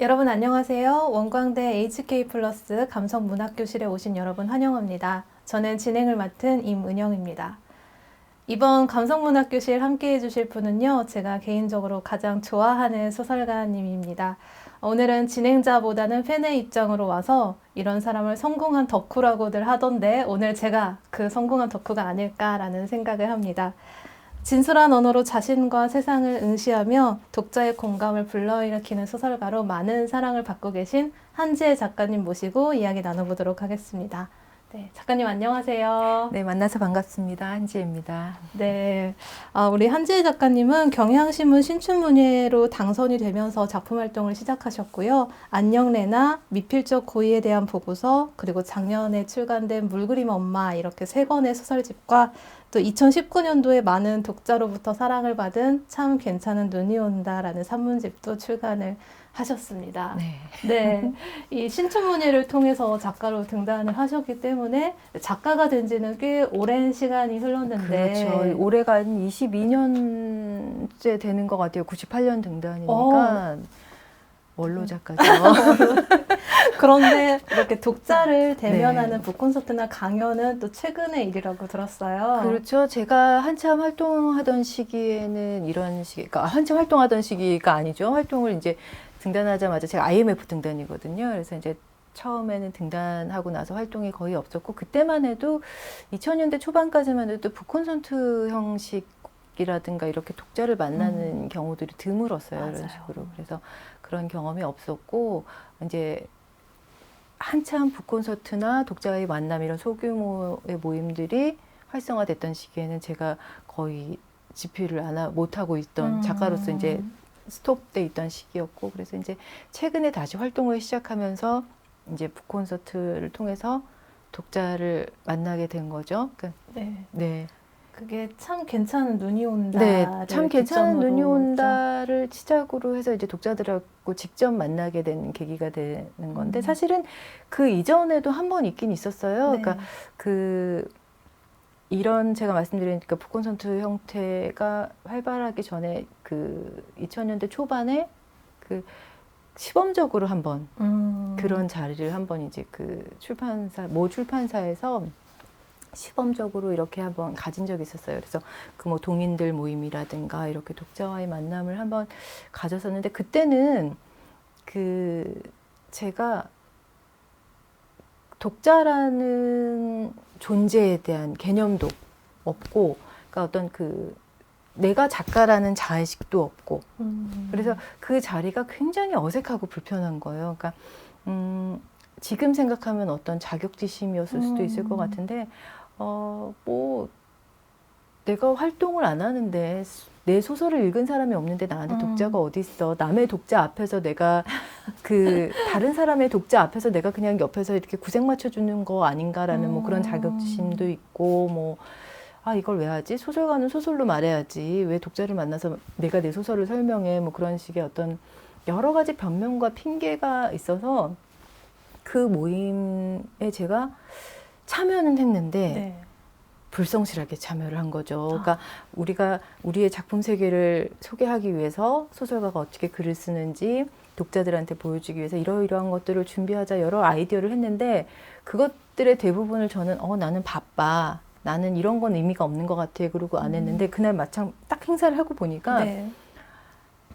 여러분 안녕하세요. 원광대 HK 플러스 감성문학교실에 오신 여러분 환영합니다. 저는 진행을 맡은 임은영입니다. 이번 감성문학교실 함께 해주실 분은요, 제가 개인적으로 가장 좋아하는 소설가님입니다. 오늘은 진행자보다는 팬의 입장으로 와서 이런 사람을 성공한 덕후라고들 하던데 오늘 제가 그 성공한 덕후가 아닐까라는 생각을 합니다. 진솔한 언어로 자신과 세상을 응시하며 독자의 공감을 불러일으키는 소설가로 많은 사랑을 받고 계신 한지혜 작가님 모시고 이야기 나눠보도록 하겠습니다. 네, 작가님 안녕하세요. 네, 만나서 반갑습니다. 한지혜입니다. 네, 우리 한지혜 작가님은 경향신문 신춘문예로 당선이 되면서 작품 활동을 시작하셨고요. 안녕레나 미필적 고의에 대한 보고서, 그리고 작년에 출간된 물그림 엄마 이렇게 3권의 소설집과 또 2019년도에 많은 독자로부터 사랑을 받은 참 괜찮은 눈이 온다라는 산문집도 출간을 하셨습니다. 네. 네, 이 신춘문예를 통해서 작가로 등단을 하셨기 때문에 작가가 된 지는 꽤 오랜 시간이 흘렀는데 그렇죠. 올해가 한 22년째 되는 것 같아요. 98년 등단이니까 원로 작가죠. 그런데 이렇게 독자를 대면하는 네. 북콘서트나 강연은 또 최근의 일이라고 들었어요. 그렇죠. 제가 한참 활동하던 시기에는 이런 시기, 그러니까 한참 활동하던 시기가 아니죠. 활동을 이제 등단하자마자 제가 IMF 등단이거든요. 그래서 이제 처음에는 등단하고 나서 활동이 거의 없었고, 그때만 해도 2000년대 초반까지만 해도 북콘서트 형식이라든가 이렇게 독자를 만나는 경우들이 드물었어요. 맞아요. 이런 식으로. 그래서 그런 경험이 없었고, 이제 한참 북콘서트나 독자와의 만남 이런 소규모의 모임들이 활성화됐던 시기에는 제가 거의 집필을 못하고 있던 작가로서 이제 스톱돼 있던 시기였고, 그래서 이제 최근에 다시 활동을 시작하면서 이제 북콘서트를 통해서 독자를 만나게 된 거죠. 그러니까 네. 네. 그게 참 괜찮은 눈이 온다. 네, 참 괜찮은 눈이 온다를 시작으로 해서 이제 독자들하고 직접 만나게 된 계기가 되는 건데, 사실은 그 이전에도 한 번 있긴 있었어요. 네. 그러니까 이런 제가 말씀드리니까 북콘서트 형태가 활발하기 전에 그 2000년대 초반에 그 시범적으로 한번 그런 자리를 한번 이제 그 모 출판사에서 시범적으로 이렇게 한번 가진 적이 있었어요. 그래서 그 뭐 동인들 모임이라든가 이렇게 독자와의 만남을 한번 가졌었는데, 그때는 그 제가 독자라는 존재에 대한 개념도 없고, 그러니까 어떤 그 내가 작가라는 자의식도 없고, 그래서 그 자리가 굉장히 어색하고 불편한 거예요. 그러니까 지금 생각하면 어떤 자격지심이었을 수도 있을 것 같은데, 뭐 내가 활동을 안 하는데 내 소설을 읽은 사람이 없는데 나한테 독자가 어디 있어? 남의 독자 앞에서 내가 그 다른 사람의 독자 앞에서 내가 그냥 옆에서 이렇게 구색 맞춰주는 거 아닌가라는 뭐 그런 자격지심도 있고, 뭐 이걸 왜 하지? 소설가는 소설로 말해야지. 왜 독자를 만나서 내가 내 소설을 설명해? 뭐 그런 식의 어떤 여러 가지 변명과 핑계가 있어서 그 모임에 제가 참여는 했는데 네. 불성실하게 참여를 한 거죠. 그러니까 우리가 우리의 작품 세계를 소개하기 위해서 소설가가 어떻게 글을 쓰는지 독자들한테 보여주기 위해서 이러이러한 것들을 준비하자 여러 아이디어를 했는데, 그것들의 대부분을 저는 나는 바빠. 나는 이런 건 의미가 없는 것 같아. 그러고 안 했는데, 그날 마침 딱 행사를 하고 보니까 네.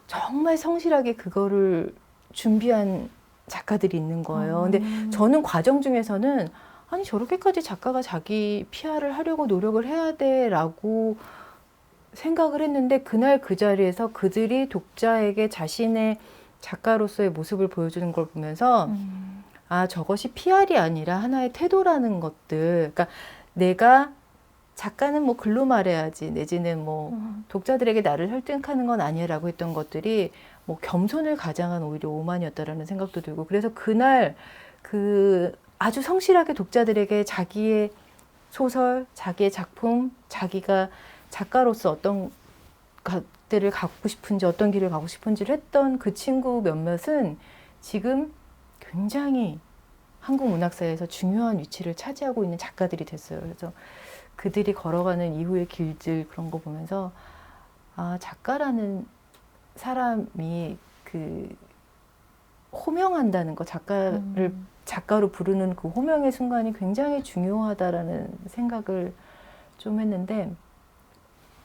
정말 성실하게 그거를 준비한 작가들이 있는 거예요. 근데 저는 과정 중에서는 아니 저렇게까지 작가가 자기 PR을 하려고 노력을 해야 돼라고 생각을 했는데, 그날 그 자리에서 그들이 독자에게 자신의 작가로서의 모습을 보여주는 걸 보면서 저것이 PR이 아니라 하나의 태도라는 것들, 그러니까 내가 작가는 뭐 글로 말해야지 내지는 뭐 독자들에게 나를 설득하는 건 아니라고 했던 것들이 뭐 겸손을 가장한 오히려 오만이었다라는 생각도 들고, 그래서 그날 그 아주 성실하게 독자들에게 자기의 소설, 자기의 작품, 자기가 작가로서 어떤 것들을 갖고 싶은지 어떤 길을 가고 싶은지를 했던 그 친구 몇몇은 지금 굉장히 한국 문학사에서 중요한 위치를 차지하고 있는 작가들이 됐어요. 그래서 그들이 걸어가는 이후의 길들 그런 거 보면서 작가라는 사람이 그 호명한다는 거, 작가를 작가로 부르는 그 호명의 순간이 굉장히 중요하다라는 생각을 좀 했는데,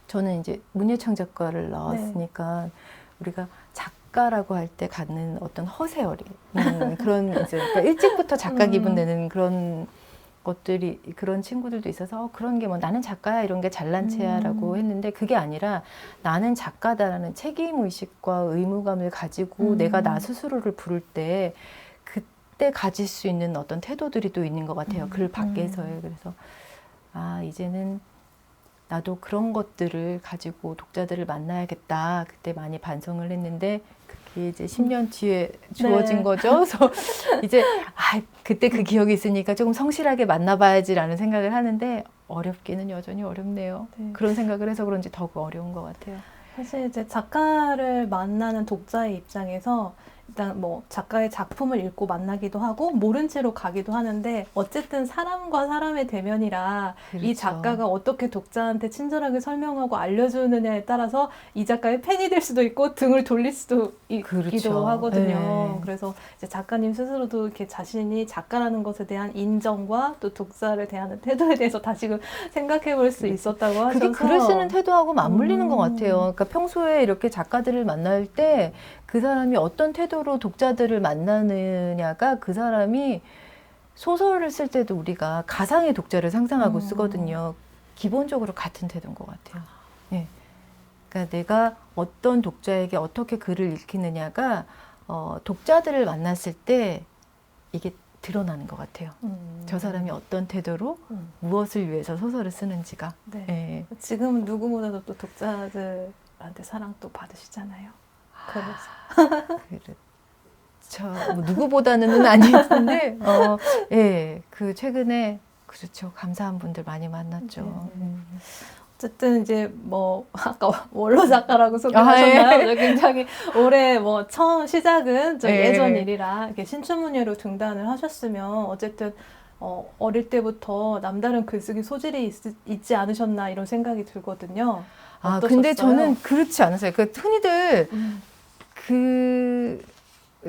저는 이제 문예창 작가를 나왔으니까 우리가 작가라고 할 때 갖는 어떤 허세어리 그런 이제 그러니까 일찍부터 작가 기분 내는 그런 것들이, 그런 친구들도 있어서 그런 게 뭐 나는 작가야 이런 게 잘난 체야라고 했는데, 그게 아니라 나는 작가다라는 책임 의식과 의무감을 가지고 내가 나 스스로를 부를 때 그때 가질 수 있는 어떤 태도들이 또 있는 것 같아요. 글 밖에서의. 그래서 아, 이제는 나도 그런 것들을 가지고 독자들을 만나야겠다. 그때 많이 반성을 했는데 그게 이제 10년 뒤에 주어진 네. 거죠. 그래서 이제 그때 그 기억이 있으니까 조금 성실하게 만나봐야지라는 생각을 하는데, 어렵기는 여전히 어렵네요. 네. 그런 생각을 해서 그런지 더 어려운 것 같아요. 사실 이제 작가를 만나는 독자의 입장에서 일단 뭐 작가의 작품을 읽고 만나기도 하고 모른 채로 가기도 하는데, 어쨌든 사람과 사람의 대면이라 이 그렇죠. 작가가 어떻게 독자한테 친절하게 설명하고 알려주느냐에 따라서 이 작가의 팬이 될 수도 있고 등을 돌릴 수도 있기도 그렇죠. 하거든요. 네. 그래서 이제 작가님 스스로도 이렇게 자신이 작가라는 것에 대한 인정과 또 독자를 대하는 태도에 대해서 다시금 생각해 볼 수 있었다고 하셔서, 그게 글을 쓰는 태도하고 맞물리는 것 같아요. 그러니까 평소에 이렇게 작가들을 만날 때 그 사람이 어떤 태도로 독자들을 만나느냐가, 그 사람이 소설을 쓸 때도 우리가 가상의 독자를 상상하고 쓰거든요. 기본적으로 같은 태도인 것 같아요. 네. 그러니까 내가 어떤 독자에게 어떻게 글을 읽히느냐가 독자들을 만났을 때 이게 드러나는 것 같아요. 저 사람이 어떤 태도로 무엇을 위해서 소설을 쓰는지가. 네. 네. 지금 누구보다도 또 독자들한테 사랑 또 받으시잖아요. 그래서 그렇죠. 뭐 누구보다는 아니었는데, 예, 그 최근에 그렇죠. 감사한 분들 많이 만났죠. 네. 어쨌든 이제 뭐 아까 원로 작가라고 소개하셨나요? 예. 굉장히 올해 뭐 처음 시작은 좀 예. 예전 일이라 이렇게 신춘문예로 등단을 하셨으면 어쨌든 어릴 때부터 남다른 글쓰기 소질이 있지 않으셨나 이런 생각이 들거든요. 어떠셨어요? 근데 저는 그렇지 않았어요. 그 흔히들 그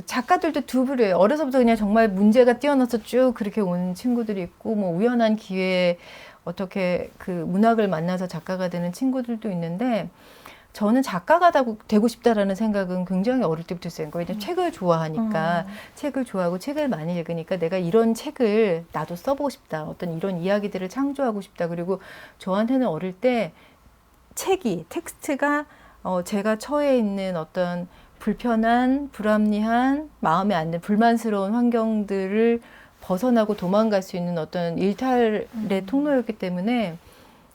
작가들도 두 부류예요. 어려서부터 그냥 정말 문제가 뛰어나서 쭉 그렇게 온 친구들이 있고, 뭐 우연한 기회에 어떻게 그 문학을 만나서 작가가 되는 친구들도 있는데, 저는 작가가 되고 싶다라는 생각은 굉장히 어릴 때부터 했어요. 왜냐면 책을 좋아하니까, 책을 좋아하고 책을 많이 읽으니까 내가 이런 책을 나도 써보고 싶다. 어떤 이런 이야기들을 창조하고 싶다. 그리고 저한테는 어릴 때 텍스트가 제가 처해 있는 어떤 불편한, 불합리한, 마음에 안 드는 불만스러운 환경들을 벗어나고 도망갈 수 있는 어떤 일탈의 통로였기 때문에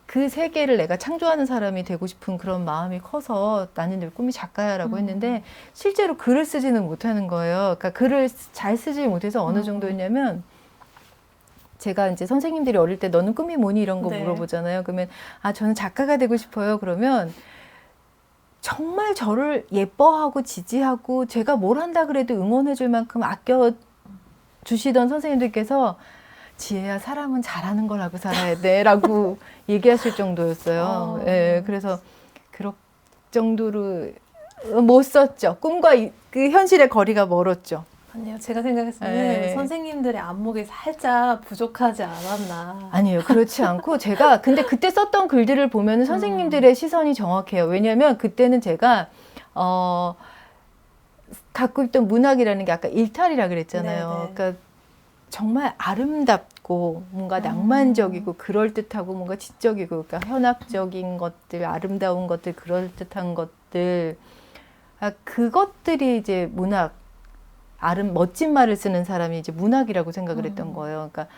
그 세계를 내가 창조하는 사람이 되고 싶은 그런 마음이 커서 나는 늘 꿈이 작가야라고 했는데, 실제로 글을 쓰지는 못하는 거예요. 그러니까 글을 잘 쓰지 못해서 어느 정도였냐면, 제가 이제 선생님들이 어릴 때 너는 꿈이 뭐니 이런 거 네. 물어보잖아요. 그러면 저는 작가가 되고 싶어요. 그러면 정말 저를 예뻐하고 지지하고 제가 뭘 한다 그래도 응원해 줄 만큼 아껴 주시던 선생님들께서 지혜야, 사람은 잘하는 걸 하고 살아야 돼 라고 얘기하실 정도였어요. 예, 그래서 그럴 정도로 못 썼죠. 꿈과 그 현실의 거리가 멀었죠. 아니요, 제가 생각했을 때는 네. 선생님들의 안목이 살짝 부족하지 않았나. 아니에요. 그렇지 않고 제가 근데 그때 썼던 글들을 보면 선생님들의 시선이 정확해요. 왜냐하면 그때는 제가 갖고 있던 문학이라는 게 아까 일탈이라 그랬잖아요. 네네. 그러니까 정말 아름답고 뭔가 낭만적이고 그럴듯하고 뭔가 지적이고, 그러니까 현학적인 것들, 아름다운 것들, 그럴듯한 것들, 그것들이 이제 문학, 멋진 말을 쓰는 사람이 이제 문학이라고 생각을 했던 거예요. 그러니까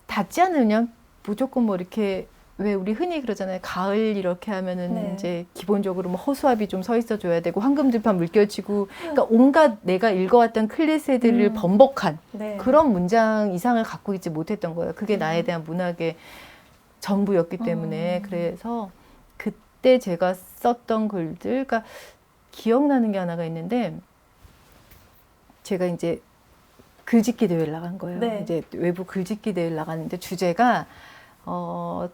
닿지 않으면 무조건 뭐 이렇게, 왜 우리 흔히 그러잖아요. 가을 이렇게 하면은 네. 이제 기본적으로 뭐 허수아비 좀 서 있어 줘야 되고 황금들판 물결치고, 그러니까 온갖 내가 읽어왔던 클리셰들을 번복한 네. 그런 문장 이상을 갖고 있지 못했던 거예요. 그게 나에 대한 문학의 전부였기 때문에. 그래서 그때 제가 썼던 글들, 그러니까 기억나는 게 하나가 있는데, 제가 이제 글짓기 대회를 나간 거예요. 네. 이제 외부 글짓기 대회를 나갔는데 주제가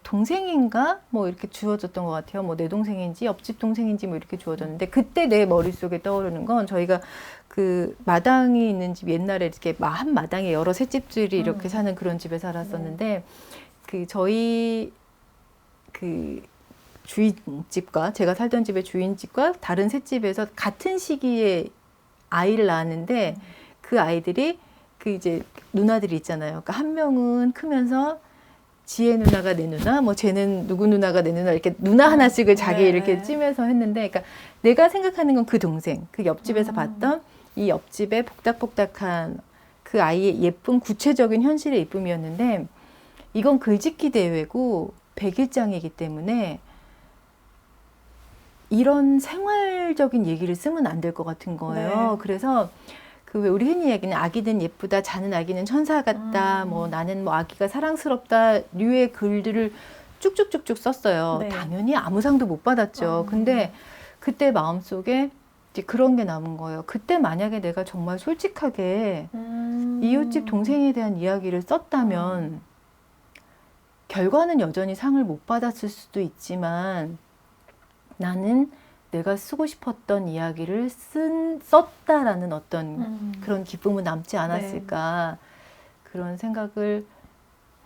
동생인가 뭐 이렇게 주어졌던 것 같아요. 뭐 내 동생인지 옆집 동생인지 뭐 이렇게 주어졌는데 그때 내 머릿속에 떠오르는 건 저희가 그 마당이 있는 집 옛날에 이렇게 한 마당에 여러 셋집들이 이렇게 사는 그런 집에 살았었는데 그 저희 그 주인집과 제가 살던 집의 주인집과 다른 셋집에서 같은 시기에 아이를 낳았는데 그 아이들이 그 이제 누나들이 있잖아요. 그러니까 한 명은 크면서 지혜 누나가 내 누나, 뭐 쟤는 누구 누나가 내 누나 이렇게 누나 하나씩을 자기 이렇게 찌면서 했는데, 그러니까 내가 생각하는 건 그 동생, 그 옆집에서 봤던 이 옆집의 복닥복닥한 그 아이의 예쁜 구체적인 현실의 예쁨이었는데, 이건 글짓기 대회고 100일장이기 때문에 이런 생활적인 얘기를 쓰면 안 될 것 같은 거예요. 그래서 그 왜 우리 흔히 얘기는 아기는 예쁘다, 자는 아기는 천사 같다, 뭐 나는 뭐 아기가 사랑스럽다 류의 글들을 쭉쭉쭉쭉 썼어요. 네. 당연히 아무 상도 못 받았죠. 근데 그때 마음속에 이제 그런 게 남은 거예요. 그때 만약에 내가 정말 솔직하게 이웃집 동생에 대한 이야기를 썼다면 결과는 여전히 상을 못 받았을 수도 있지만 나는 내가 쓰고 싶었던 이야기를 썼다라는 어떤 그런 기쁨은 남지 않았을까 그런 생각을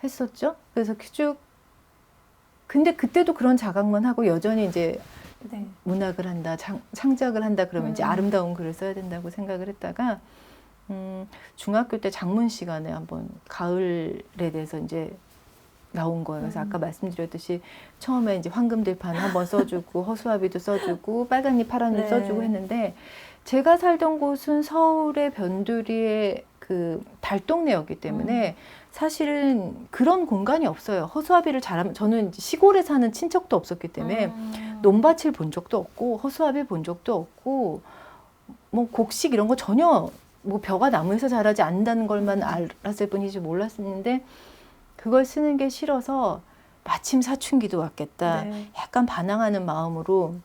했었죠. 그래서 쭉 근데 그때도 그런 자각만 하고 여전히 이제 문학을 한다, 창작을 한다 그러면 이제 아름다운 글을 써야 된다고 생각을 했다가 중학교 때 작문 시간에 한번 가을에 대해서 이제 나온 거예요. 그래서 아까 말씀드렸듯이 처음에 이제 황금들판 한번 써주고 허수아비도 써주고 빨간잎 파란잎 써주고 했는데 제가 살던 곳은 서울의 변두리의 그 달동네였기 때문에 사실은 그런 공간이 없어요. 허수아비를 잘하면 저는 시골에 사는 친척도 없었기 때문에 논밭을 본 적도 없고 허수아비 본 적도 없고 뭐 곡식 이런 거 전혀 뭐 벼가 나무에서 자라지 않는다는 걸만 알았을 뿐이지 몰랐었는데 그걸 쓰는 게 싫어서 마침 사춘기도 왔겠다. 약간 반항하는 마음으로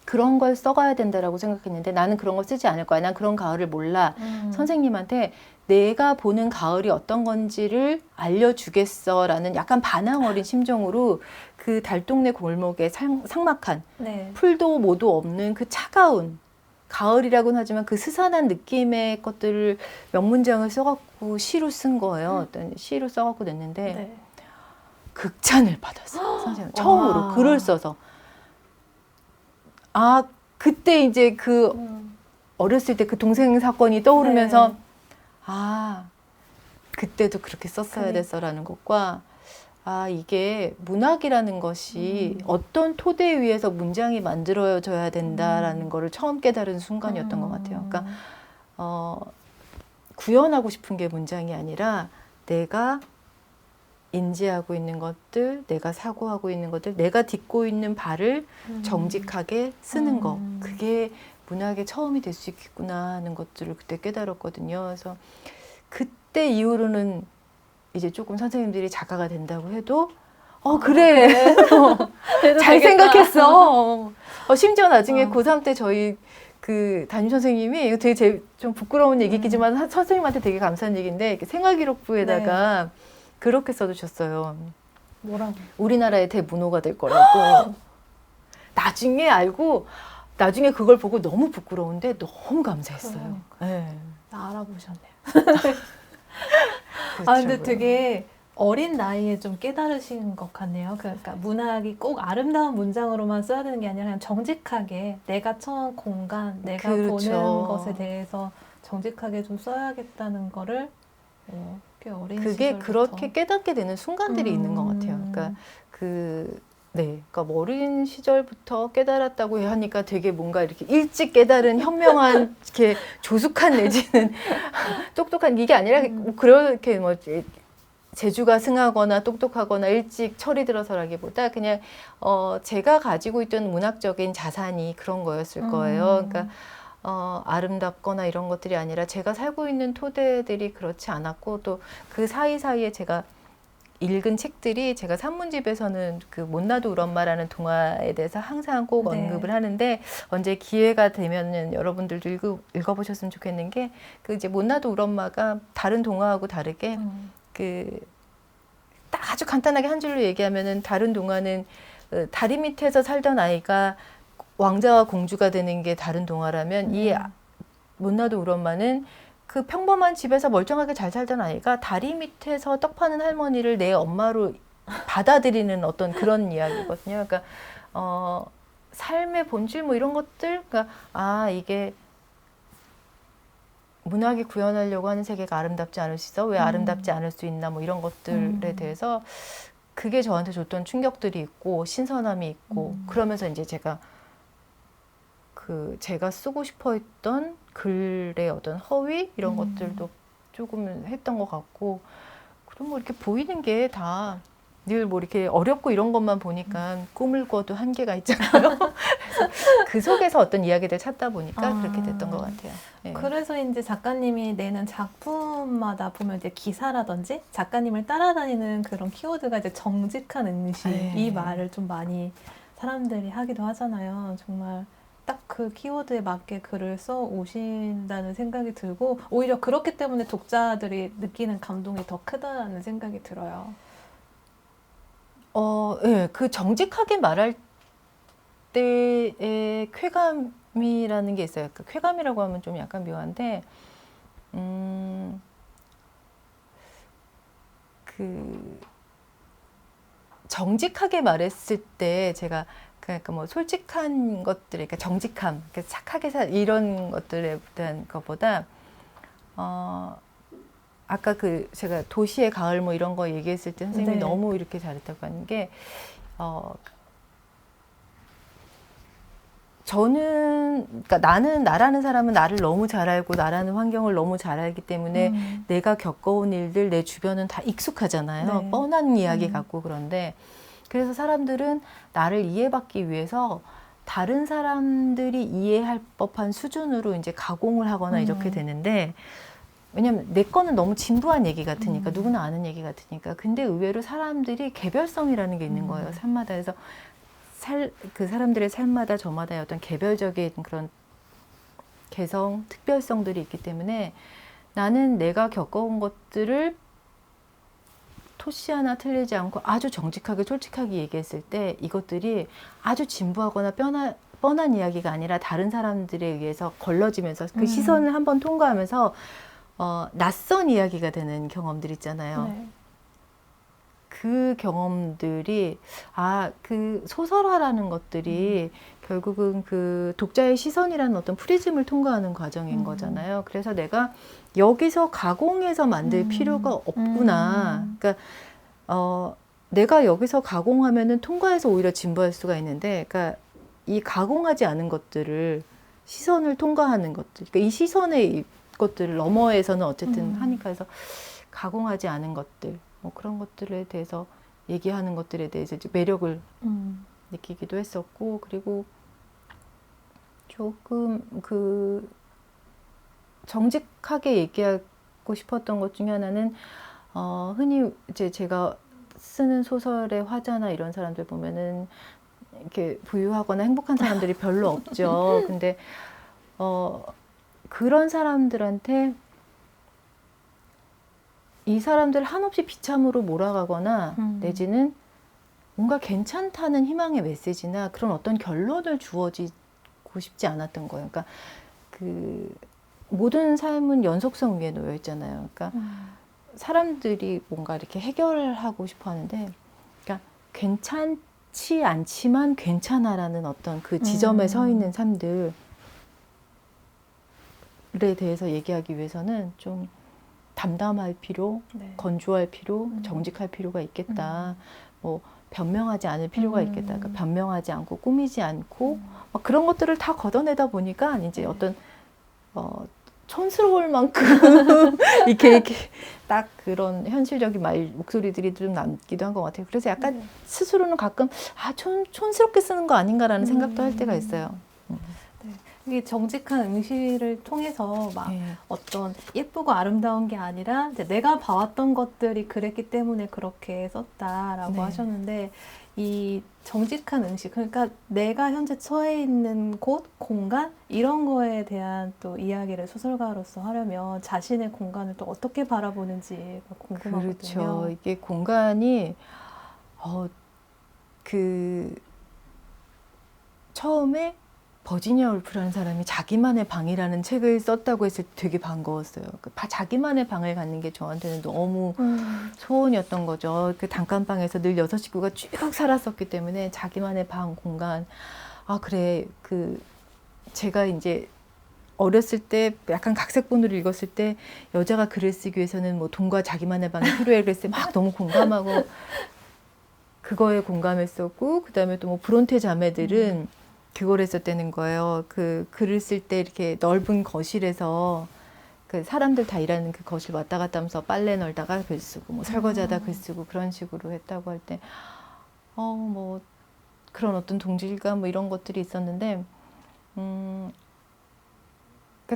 그런 걸 써가야 된다라고 생각했는데 나는 그런 거 쓰지 않을 거야. 난 그런 가을을 몰라. 선생님한테 내가 보는 가을이 어떤 건지를 알려주겠어라는 약간 반항 어린 심정으로 그 달동네 골목에 삭막한 풀도 모두 없는 그 차가운 가을이라고는 하지만 그 스산한 느낌의 것들을 몇 문장을 써갖고 시로 쓴 거예요. 어떤 시로 써갖고 냈는데 극찬을 받았어요. 선생님 처음으로 글을 써서 아 그때 이제 그 어렸을 때 그 동생 사건이 떠오르면서 아 그때도 그렇게 썼어야 됐어라는 것과 아 이게 문학이라는 것이 어떤 토대 위에서 문장이 만들어져야 된다라는 거를 처음 깨달은 순간이었던 것 같아요. 그러니까 구현하고 싶은 게 문장이 아니라 내가 인지하고 있는 것들, 내가 사고하고 있는 것들, 내가 딛고 있는 발을 정직하게 쓰는 거. 그게 문학의 처음이 될 수 있겠구나 하는 것들을 그때 깨달았거든요. 그래서 그때 이후로는 이제 조금 선생님들이 작가가 된다고 해도 그래 잘 생각했어. 심지어 나중에 고3 때 저희 그 담임 선생님이 이거 되게 좀 부끄러운 얘기이지만 선생님한테 되게 감사한 얘기인데 생활기록부에다가 그렇게 써두셨어요. 뭐라고? 우리나라의 대문호가 될 거라고. 나중에 알고 나중에 그걸 보고 너무 부끄러운데 너무 감사했어요. 네. 알아보셨네요. 아 근데 되게 어린 나이에 좀 깨달으신 것 같네요. 그러니까 문학이 꼭 아름다운 문장으로만 써야 되는 게 아니라 그냥 정직하게 내가 처한 공간, 내가 보는 것에 대해서 정직하게 좀 써야겠다는 거를 꽤 어린 그게 시절부터. 그렇게 깨닫게 되는 순간들이 있는 것 같아요. 그러니까 그러니까 뭐 어린 시절부터 깨달았다고 하니까 되게 뭔가 이렇게 일찍 깨달은 현명한 이렇게 조숙한 내지는 똑똑한 이게 아니라 그렇게 뭐 재주가 승하거나 똑똑하거나 일찍 철이 들어서라기보다 그냥 제가 가지고 있던 문학적인 자산이 그런 거였을 거예요. 그러니까 아름답거나 이런 것들이 아니라 제가 살고 있는 토대들이 그렇지 않았고 또 그 사이사이에 제가 읽은 책들이 제가 산문집에서는 그 못나도 우리 엄마라는 동화에 대해서 항상 꼭 언급을 하는데 언제 기회가 되면은 여러분들도 읽어보셨으면 좋겠는 게 그 이제 못나도 우리 엄마가 다른 동화하고 다르게 그 딱 아주 간단하게 한 줄로 얘기하면은 다른 동화는 다리 밑에서 살던 아이가 왕자와 공주가 되는 게 다른 동화라면 이 못나도 우리 엄마는 그 평범한 집에서 멀쩡하게 잘 살던 아이가 다리 밑에서 떡 파는 할머니를 내 엄마로 받아들이는 어떤 그런 이야기거든요. 그러니까 삶의 본질 뭐 이런 것들, 그러니까 이게 문학이 구현하려고 하는 세계가 아름답지 않을 수 있어? 왜 아름답지 않을 수 있나? 뭐 이런 것들에 대해서 그게 저한테 줬던 충격들이 있고 신선함이 있고 그러면서 이제 제가 쓰고 싶어 했던 글의 어떤 허위 이런 것들도 조금 했던 것 같고 그럼 뭐 이렇게 보이는 게 다 늘 뭐 이렇게 어렵고 이런 것만 보니까 꿈을 꿔도 한계가 있잖아요. 그래서 그 속에서 어떤 이야기들 찾다 보니까 그렇게 됐던 것 같아요. 네. 그래서 이제 작가님이 내는 작품마다 보면 이제 기사라든지 작가님을 따라다니는 그런 키워드가 이제 정직한 응시 이 말을 좀 많이 사람들이 하기도 하잖아요. 정말 딱 그 키워드에 맞게 글을 써 오신다는 생각이 들고 오히려 그렇기 때문에 독자들이 느끼는 감동이 더 크다는 생각이 들어요. 예, 그 정직하게 말할 때의 쾌감이라는 게 있어요. 그 쾌감이라고 하면 좀 약간 묘한데, 정직하게 말했을 때 제가 그러니까 뭐 솔직한 것들, 그러니까 정직함, 그러니까 착하게 이런 것들에 대한 것보다 아까 제가 도시의 가을 뭐 이런 거 얘기했을 때 선생님이 너무 이렇게 잘했다고 하는 게 저는 그러니까 나라는 사람은 나를 너무 잘 알고 나라는 환경을 너무 잘 알기 때문에 내가 겪어온 일들 내 주변은 다 익숙하잖아요. 뻔한 이야기 같고 그런데 그래서 사람들은 나를 이해받기 위해서 다른 사람들이 이해할 법한 수준으로 이제 가공을 하거나 이렇게 되는데 왜냐면 내 거는 너무 진부한 얘기 같으니까 누구나 아는 얘기 같으니까 근데 의외로 사람들이 개별성이라는 게 있는 거예요. 삶마다. 그래서 그 사람들의 삶마다 저마다의 어떤 개별적인 그런 개성, 특별성들이 있기 때문에 나는 내가 겪어온 것들을 토시 하나 틀리지 않고 아주 정직하게 솔직하게 얘기했을 때 이것들이 아주 진부하거나 뻔한 이야기가 아니라 다른 사람들에 의해서 걸러지면서 그 시선을 한번 통과하면서 낯선 이야기가 되는 경험들 있잖아요. 그 경험들이 그 소설화라는 것들이 결국은 그 독자의 시선이라는 어떤 프리즘을 통과하는 과정인 거잖아요. 그래서 내가 여기서 가공해서 만들 필요가 없구나. 그러니까 내가 여기서 가공하면은 통과해서 오히려 진부할 수가 있는데, 그러니까 이 가공하지 않은 것들을 시선을 통과하는 것들, 그러니까 이 시선의 것들을 너머에서는 어쨌든 하니까 해서 가공하지 않은 것들, 뭐 그런 것들에 대해서 얘기하는 것들에 대해서 이제 매력을 느끼기도 했었고, 그리고 조금 정직하게 얘기하고 싶었던 것 중에 하나는 흔히 이제 제가 쓰는 소설의 화자나 이런 사람들 보면은 이렇게 부유하거나 행복한 사람들이 별로 없죠. 근데 그런 사람들한테 이 사람들 한없이 비참으로 몰아가거나 내지는 뭔가 괜찮다는 희망의 메시지나 그런 어떤 결론을 주어지고 싶지 않았던 거예요. 그러니까 그 모든 삶은 연속성 위에 놓여 있잖아요. 그러니까 사람들이 뭔가 이렇게 해결하고 싶어 하는데, 그러니까 괜찮지 않지만 괜찮아라는 어떤 그 지점에 서 있는 삶들에 대해서 얘기하기 위해서는 좀 담담할 필요, 건조할 필요, 정직할 필요가 있겠다. 뭐 변명하지 않을 필요가 있겠다. 그러니까 변명하지 않고 꾸미지 않고 막 그런 것들을 다 걷어내다 보니까 이제 어떤 촌스러울 만큼 이렇게 딱 그런 현실적인 목소리들이 좀 남기도 한 것 같아요. 그래서 약간 스스로는 가끔 촌스럽게 쓰는 거 아닌가라는 생각도 할 때가 있어요. 이게 정직한 응시를 통해서 막 어떤 예쁘고 아름다운 게 아니라 이제 내가 봐왔던 것들이 그랬기 때문에 그렇게 썼다라고 하셨는데 이 정직한 응식, 그러니까 내가 현재 처해 있는 곳, 공간 이런 거에 대한 또 이야기를 소설가로서 하려면 자신의 공간을 또 어떻게 바라보는지 궁금하거든요. 그렇죠. 이게 공간이 그 처음에 버지니아 울프라는 사람이 자기만의 방이라는 책을 썼다고 했을 때 되게 반가웠어요. 자기만의 방을 갖는 게 저한테는 너무 소원이었던 거죠. 그 단칸방에서 늘 6식구가 쭉 살았었기 때문에 자기만의 방, 공간. 아, 그래. 제가 이제 어렸을 때 약간 각색본으로 읽었을 때 여자가 글을 쓰기 위해서는 뭐 돈과 자기만의 방이 필요해 그랬을 때 막 너무 공감하고 그거에 공감했었고, 그 다음에 또 뭐 브론테 자매들은 그걸 했었다는 거예요. 그 글을 쓸 때 이렇게 넓은 거실에서 그 사람들 다 일하는 그 거실 왔다 갔다 하면서 빨래 널다가 글 쓰고 뭐 설거지하다 글 쓰고 그런 식으로 했다고 할 때 뭐 그런 어떤 동질감 뭐 이런 것들이 있었는데 그러니까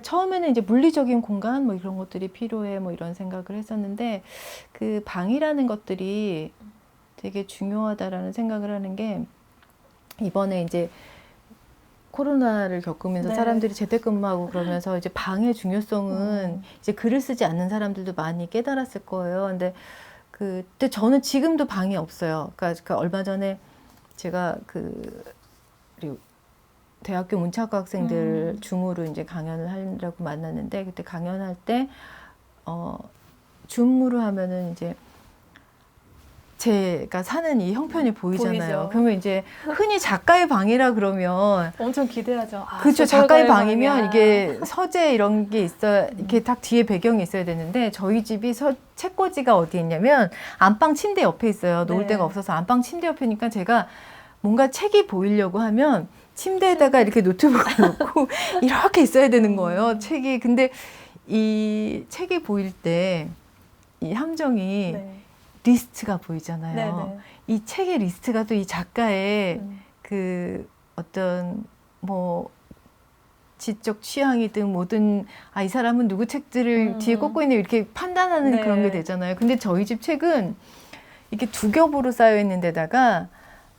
처음에는 이제 물리적인 공간 뭐 이런 것들이 필요해 뭐 이런 생각을 했었는데 그 방이라는 것들이 되게 중요하다라는 생각을 하는 게 이번에 이제 코로나를 겪으면서 네. 사람들이 재택근무하고 그러면서 이제 방의 중요성은 이제 글을 쓰지 않는 사람들도 많이 깨달았을 거예요. 근데 그때 저는 지금도 방이 없어요. 그러니까 얼마 전에 제가 대학교 문체학과 학생들 줌으로 이제 강연을 하려고 만났는데 그때 강연할 때 줌으로 하면은 이제 제가 사는 이 형편이 보이잖아요. 보이죠. 그러면 이제 흔히 작가의 방이라 그러면 엄청 기대하죠. 그렇죠. 작가의 방이면 방이야. 이게 서재 이런 게 있어야 이렇게 딱 뒤에 배경이 있어야 되는데 저희 집이 책꽂이가 어디 있냐면 안방 침대 옆에 있어요. 놓을 네. 데가 없어서 안방 침대 옆이니까 제가 뭔가 책이 보이려고 하면 침대에다가 이렇게 노트북을 놓고 이렇게 있어야 되는 거예요. 책이. 근데 이 책이 보일 때 이 함정이 네. 리스트가 보이잖아요. 네네. 이 책의 리스트가 또 이 작가의 그 어떤 뭐 지적 취향이든 뭐든 이 사람은 누구 책들을 뒤에 꽂고 있네 이렇게 판단하는 네. 그런 게 되잖아요. 근데 저희 집 책은 이렇게 두 겹으로 쌓여 있는 데다가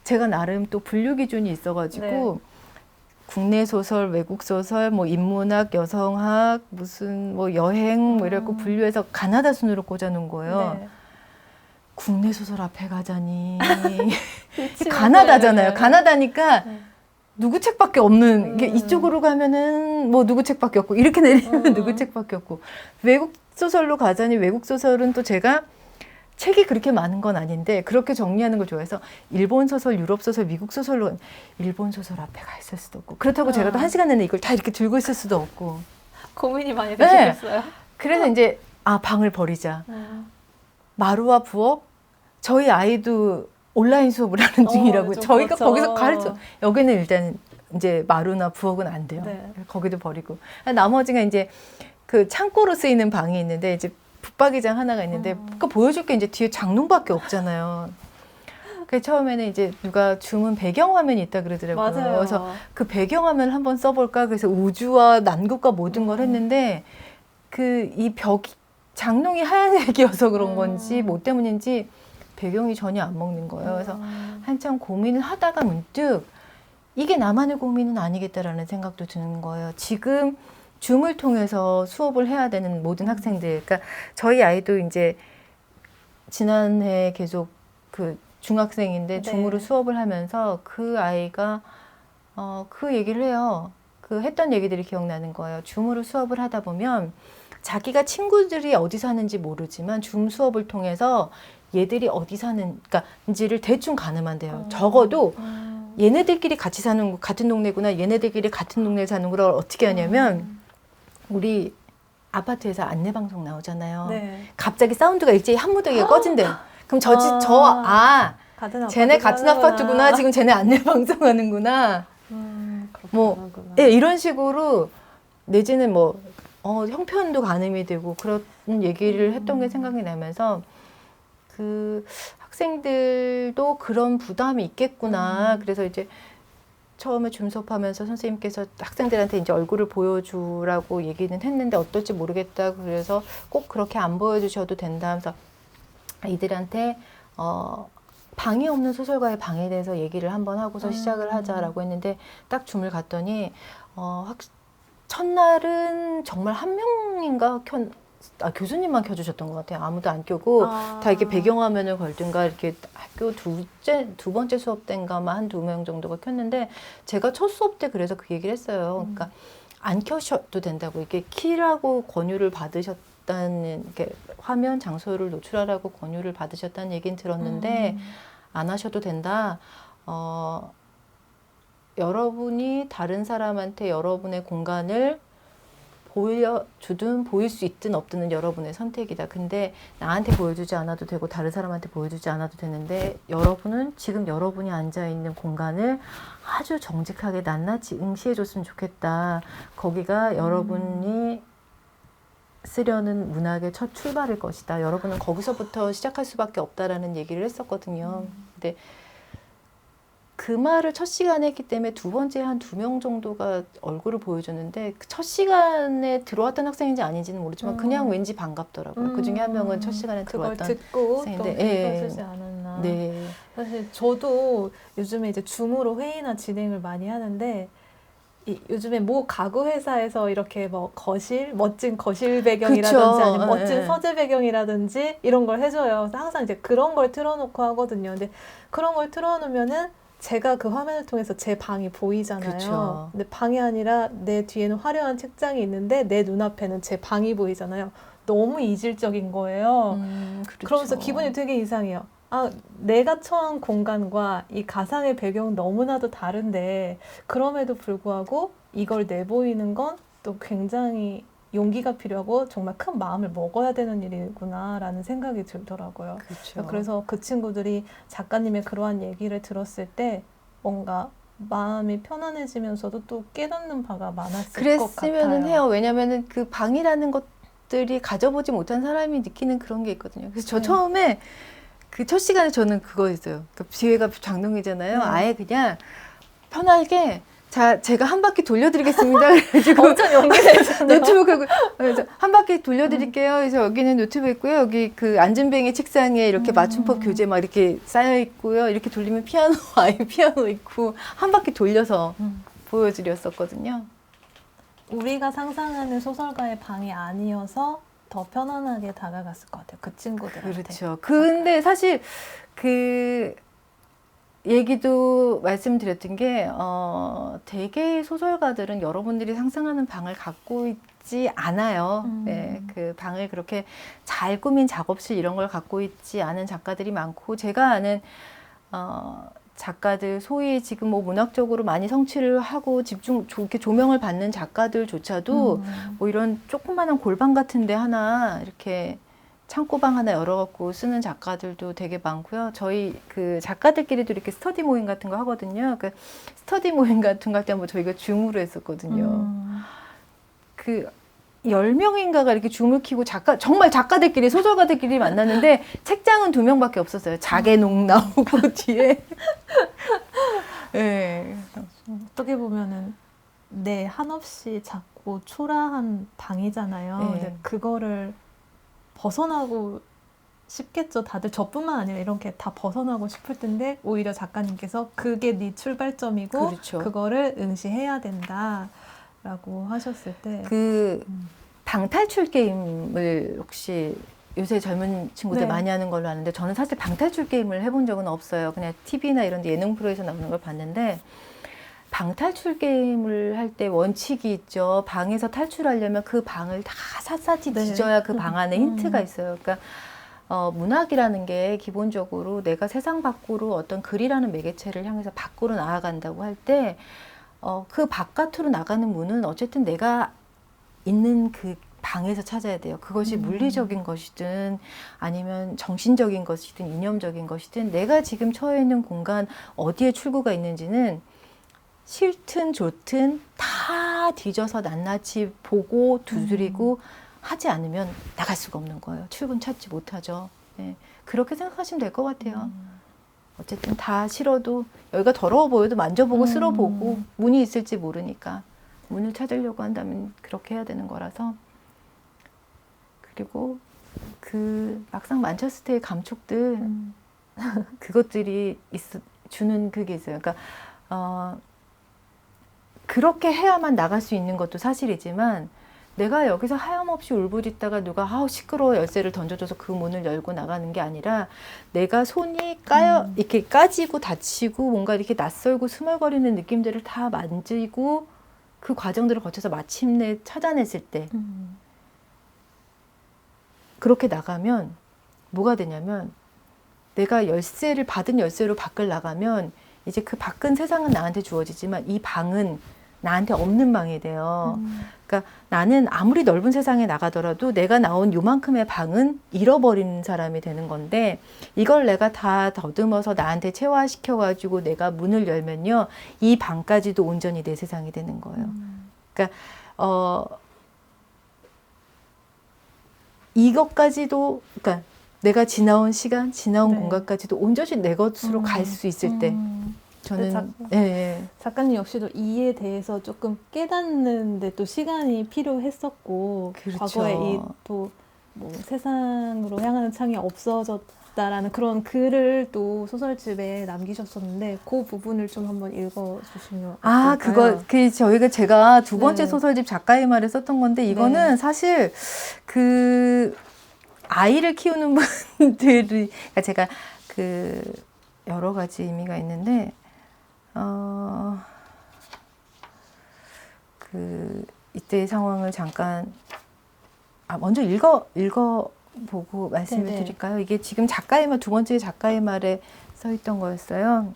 제가 나름 또 분류 기준이 있어가지고 네. 국내 소설, 외국 소설, 뭐 인문학, 여성학, 무슨 뭐 여행 뭐 이래갖고 분류해서 가나다 순으로 꽂아놓은 거예요. 네. 국내 소설 앞에 가자니 그치, 가나다잖아요. 맞아요. 가나다니까 네. 누구 책밖에 없는 이게 이쪽으로 가면은 뭐 누구 책밖에 없고 이렇게 내리면 누구 책밖에 없고 외국 소설로 가자니 외국 소설은 또 제가 책이 그렇게 많은 건 아닌데 그렇게 정리하는 걸 좋아해서 일본 소설, 유럽 소설, 미국 소설로 일본 소설 앞에 가 있을 수도 없고 그렇다고 제가 또 1시간 내내 이걸 다 이렇게 들고 있을 수도 없고 고민이 많이 네. 되시겠어요? 그래서 이제 방을 버리자. 마루와 부엌 저희 아이도 온라인 수업을 하는 중이라고 좀 저희가 그렇죠. 거기서 가르쳐 여기는 일단 이제 마루나 부엌은 안 돼요. 네. 거기도 버리고 나머지가 이제 그 창고로 쓰이는 방이 있는데 이제 붙박이장 하나가 있는데 그거 보여줄 게 이제 뒤에 장롱밖에 없잖아요. 그 처음에는 이제 누가 주문 배경 화면이 있다 그러더라고요. 맞아요. 그래서 그 배경 화면을 한번 써볼까 그래서 우주와 남극과 모든 걸 했는데 그 이 장롱이 하얀색이어서 그런 건지 뭐 때문인지 배경이 전혀 안 먹는 거예요. 그래서 한참 고민을 하다가 문득 이게 나만의 고민은 아니겠다라는 생각도 드는 거예요. 지금 줌을 통해서 수업을 해야 되는 모든 학생들, 그러니까 저희 아이도 이제 지난해 계속 그 중학생인데 네. 줌으로 수업을 하면서 그 아이가 그 얘기를 해요. 그 했던 얘기들이 기억나는 거예요. 줌으로 수업을 하다 보면 자기가 친구들이 어디 사는지 모르지만 줌 수업을 통해서 얘들이 어디 사는지를 대충 가늠한 돼요. 적어도 얘네들끼리 같이 사는 같은 동네구나, 얘네들끼리 같은 동네에 사는 걸 어떻게 하냐면 우리 아파트에서 안내 방송 나오잖아요. 네. 갑자기 사운드가 일제히 한 무더기가 꺼진대요. 그럼 쟤네 같은 아파트구나. 지금 쟤네 안내 방송하는구나. 뭐 이런 식으로 내지는 뭐 형편도 가늠이 되고 그런 얘기를 했던 게 생각이 나면서 그 학생들도 그런 부담이 있겠구나. 그래서 이제 처음에 줌 수업하면서 선생님께서 학생들한테 이제 얼굴을 보여주라고 얘기는 했는데 어떨지 모르겠다. 그래서 꼭 그렇게 안 보여주셔도 된다 하면서 이들한테 방이 없는 소설가의 방에 대해서 얘기를 한번 하고서 시작을 하자라고 했는데 딱 줌을 갔더니 첫날은 정말 한 명인가 교수님만 켜주셨던 것 같아요. 아무도 안 켜고 다 이렇게 배경화면을 걸든가 이렇게 학교 두 번째 수업 때인가만 한 2명 정도가 켰는데 제가 첫 수업 때 그래서 그 얘기를 했어요. 그러니까 안 켜셔도 된다고 이렇게 키라고 권유를 받으셨다는 이렇게 화면 장소를 노출하라고 권유를 받으셨다는 얘기는 들었는데 안 하셔도 된다. 여러분이 다른 사람한테 여러분의 공간을 보여주든 보일 수 있든 없든은 여러분의 선택이다. 근데 나한테 보여주지 않아도 되고 다른 사람한테 보여주지 않아도 되는데 여러분은 지금 여러분이 앉아있는 공간을 아주 정직하게 낱낱이 응시해줬으면 좋겠다. 거기가 여러분이 쓰려는 문학의 첫 출발일 것이다. 여러분은 거기서부터 시작할 수밖에 없다라는 얘기를 했었거든요. 근데 그 말을 첫 시간에 했기 때문에 두 번째 한 2명 정도가 얼굴을 보여줬는데 첫 시간에 들어왔던 학생인지 아닌지는 모르지만 그냥 왠지 반갑더라고요. 그 중에 한 명은 첫 시간에 그걸 들어왔던 듣고 학생인데, 또 예. 읽어주지 않았나. 네. 사실 저도 요즘에 이제 줌으로 회의나 진행을 많이 하는데 요즘에 모 가구 회사에서 이렇게 뭐 멋진 거실 배경이라든지 그쵸. 아니면 멋진 예. 서재 배경이라든지 이런 걸 해줘요. 그래서 항상 이제 그런 걸 틀어놓고 하거든요. 근데 그런 걸 틀어놓으면은 제가 그 화면을 통해서 제 방이 보이잖아요. 그쵸. 근데 방이 아니라 내 뒤에는 화려한 책장이 있는데 내 눈앞에는 제 방이 보이잖아요. 너무 이질적인 거예요. 그렇죠. 그러면서 기분이 되게 이상해요. 아, 내가 처한 공간과 이 가상의 배경은 너무나도 다른데 그럼에도 불구하고 이걸 내보이는 건 또 굉장히 용기가 필요하고 정말 큰 마음을 먹어야 되는 일이구나라는 생각이 들더라고요. 그렇죠. 그래서 그 친구들이 작가님의 그러한 얘기를 들었을 때 뭔가 마음이 편안해지면서도 또 깨닫는 바가 많았을 것 같아요. 그랬으면은 해요. 왜냐면은 그 방이라는 것들이 가져보지 못한 사람이 느끼는 그런 게 있거든요. 그래서 저 네. 처음에 그 첫 시간에 저는 그거 했어요. 그 기회가 장롱이잖아요. 네. 아예 그냥 편하게 자, 제가 한 바퀴 돌려드리겠습니다. 그래가지고 엄청 연기되잖아요. 노트북하고 그래서 한 바퀴 돌려드릴게요. 그래서 여기는 노트북 있고요. 여기 그 앉은뱅이 책상에 이렇게 맞춤법 교재 막 이렇게 쌓여 있고요. 이렇게 돌리면 피아노 아예 피아노 있고 한 바퀴 돌려서 보여드렸었거든요. 우리가 상상하는 소설가의 방이 아니어서 더 편안하게 다가갔을 것 같아요. 그 친구들한테. 그렇죠. 근데 사실 그 얘기도 말씀드렸던 게 대개의 소설가들은 여러분들이 상상하는 방을 갖고 있지 않아요. 네, 그 방을 그렇게 잘 꾸민 작업실 이런 걸 갖고 있지 않은 작가들이 많고 제가 아는 작가들 소위 지금 뭐 문학적으로 많이 성취를 하고 좋게 조명을 받는 작가들조차도 뭐 이런 조그마한 골방 같은데 하나 이렇게 창고방 하나 열어갖고 쓰는 작가들도 되게 많고요. 저희 그 작가들끼리도 이렇게 스터디 모임 같은 거 하거든요. 그 스터디 모임 같은 거 할 때 한번 저희가 줌으로 했었거든요. 그 10명인가가 이렇게 줌을 키고 정말 작가들끼리, 소설가들끼리 만났는데 책장은 2명밖에 없었어요. 자개농 나오고 뒤에. 네. 어떻게 보면은 내 한없이 작고 초라한 방이잖아요. 네. 근데 그거를 벗어나고 싶겠죠. 다들 저뿐만 아니라 이렇게 다 벗어나고 싶을 텐데 오히려 작가님께서 그게 네 출발점이고 그렇죠. 그거를 응시해야 된다라고 하셨을 때 그 방탈출 게임을 혹시 요새 젊은 친구들 네. 많이 하는 걸로 아는데 저는 사실 방탈출 게임을 해본 적은 없어요. 그냥 TV나 이런 데 예능 프로에서 나오는 걸 봤는데 방탈출 게임을 할 때 원칙이 있죠. 방에서 탈출하려면 그 방을 다 샅샅이 네. 뒤져야 그 방 안에 힌트가 있어요. 그러니까 문학이라는 게 기본적으로 내가 세상 밖으로 어떤 글이라는 매개체를 향해서 밖으로 나아간다고 할 때 그 바깥으로 나가는 문은 어쨌든 내가 있는 그 방에서 찾아야 돼요. 그것이 물리적인 것이든 아니면 정신적인 것이든 이념적인 것이든 내가 지금 처해 있는 공간 어디에 출구가 있는지는 싫든 좋든 다 뒤져서 낱낱이 보고 두드리고 하지 않으면 나갈 수가 없는 거예요. 출근 찾지 못하죠. 네. 그렇게 생각하시면 될 것 같아요. 어쨌든 다 싫어도 여기가 더러워 보여도 만져보고 쓸어보고 문이 있을지 모르니까 문을 찾으려고 한다면 그렇게 해야 되는 거라서 그리고 그 막상 만체스터의 감촉들 그것들이 주는 그게 있어요. 그러니까 그렇게 해야만 나갈 수 있는 것도 사실이지만 내가 여기서 하염없이 울부짖다가 누가 아우 시끄러워 열쇠를 던져줘서 그 문을 열고 나가는 게 아니라 내가 손이 이렇게 까지고 다치고 뭔가 이렇게 낯설고 스멀거리는 느낌들을 다 만지고 그 과정들을 거쳐서 마침내 찾아냈을 때 그렇게 나가면 뭐가 되냐면 내가 열쇠를 받은 열쇠로 밖을 나가면 이제 그 밖은 세상은 나한테 주어지지만 이 방은 나한테 없는 방이 돼요. 그러니까 나는 아무리 넓은 세상에 나가더라도 내가 나온 요만큼의 방은 잃어버리는 사람이 되는 건데 이걸 내가 다 더듬어서 나한테 체화시켜가지고 내가 문을 열면요. 이 방까지도 온전히 내 세상이 되는 거예요. 그러니까 이것까지도 그러니까 내가 지나온 시간, 지나온 네. 공간까지도 온전히 내 것으로 갈 수 있을 때 저는 작가님 역시도 이에 대해서 조금 깨닫는데 또 시간이 필요했었고 그렇죠. 과거에 이 또 뭐 세상으로 향하는 창이 없어졌다라는 그런 글을 또 소설집에 남기셨었는데 그 부분을 좀 한번 읽어주시면 어떨까요? 제가 두 번째 네. 소설집 작가의 말에 썼던 건데 이거는 네. 사실 그 아이를 키우는 분들이 그러니까 제가 그 여러 가지 의미가 있는데 이때의 상황을 잠깐 먼저 읽어보고 말씀을 네네. 드릴까요? 이게 지금 작가의 말, 두 번째 작가의 말에 써 있던 거였어요.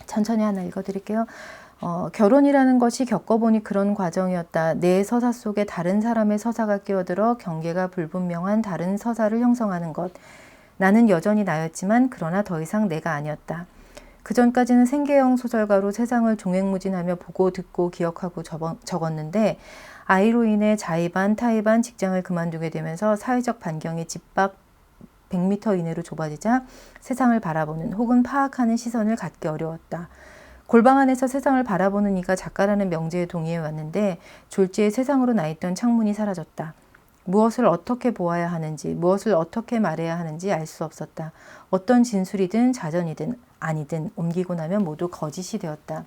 천천히 하나 읽어드릴게요. 결혼이라는 것이 겪어보니 그런 과정이었다. 내 서사 속에 다른 사람의 서사가 끼어들어 경계가 불분명한 다른 서사를 형성하는 것. 나는 여전히 나였지만 그러나 더 이상 내가 아니었다. 그전까지는 생계형 소설가로 세상을 종횡무진하며 보고 듣고 기억하고 적었는데 아이로 인해 자의반 타의반 직장을 그만두게 되면서 사회적 반경이 집밖 100m 이내로 좁아지자 세상을 바라보는 혹은 파악하는 시선을 갖기 어려웠다. 골방 안에서 세상을 바라보는 이가 작가라는 명제에 동의해 왔는데 졸지에 세상으로 나 있던 창문이 사라졌다. 무엇을 어떻게 보아야 하는지, 무엇을 어떻게 말해야 하는지 알 수 없었다. 어떤 진술이든 자전이든 아니든 옮기고 나면 모두 거짓이 되었다.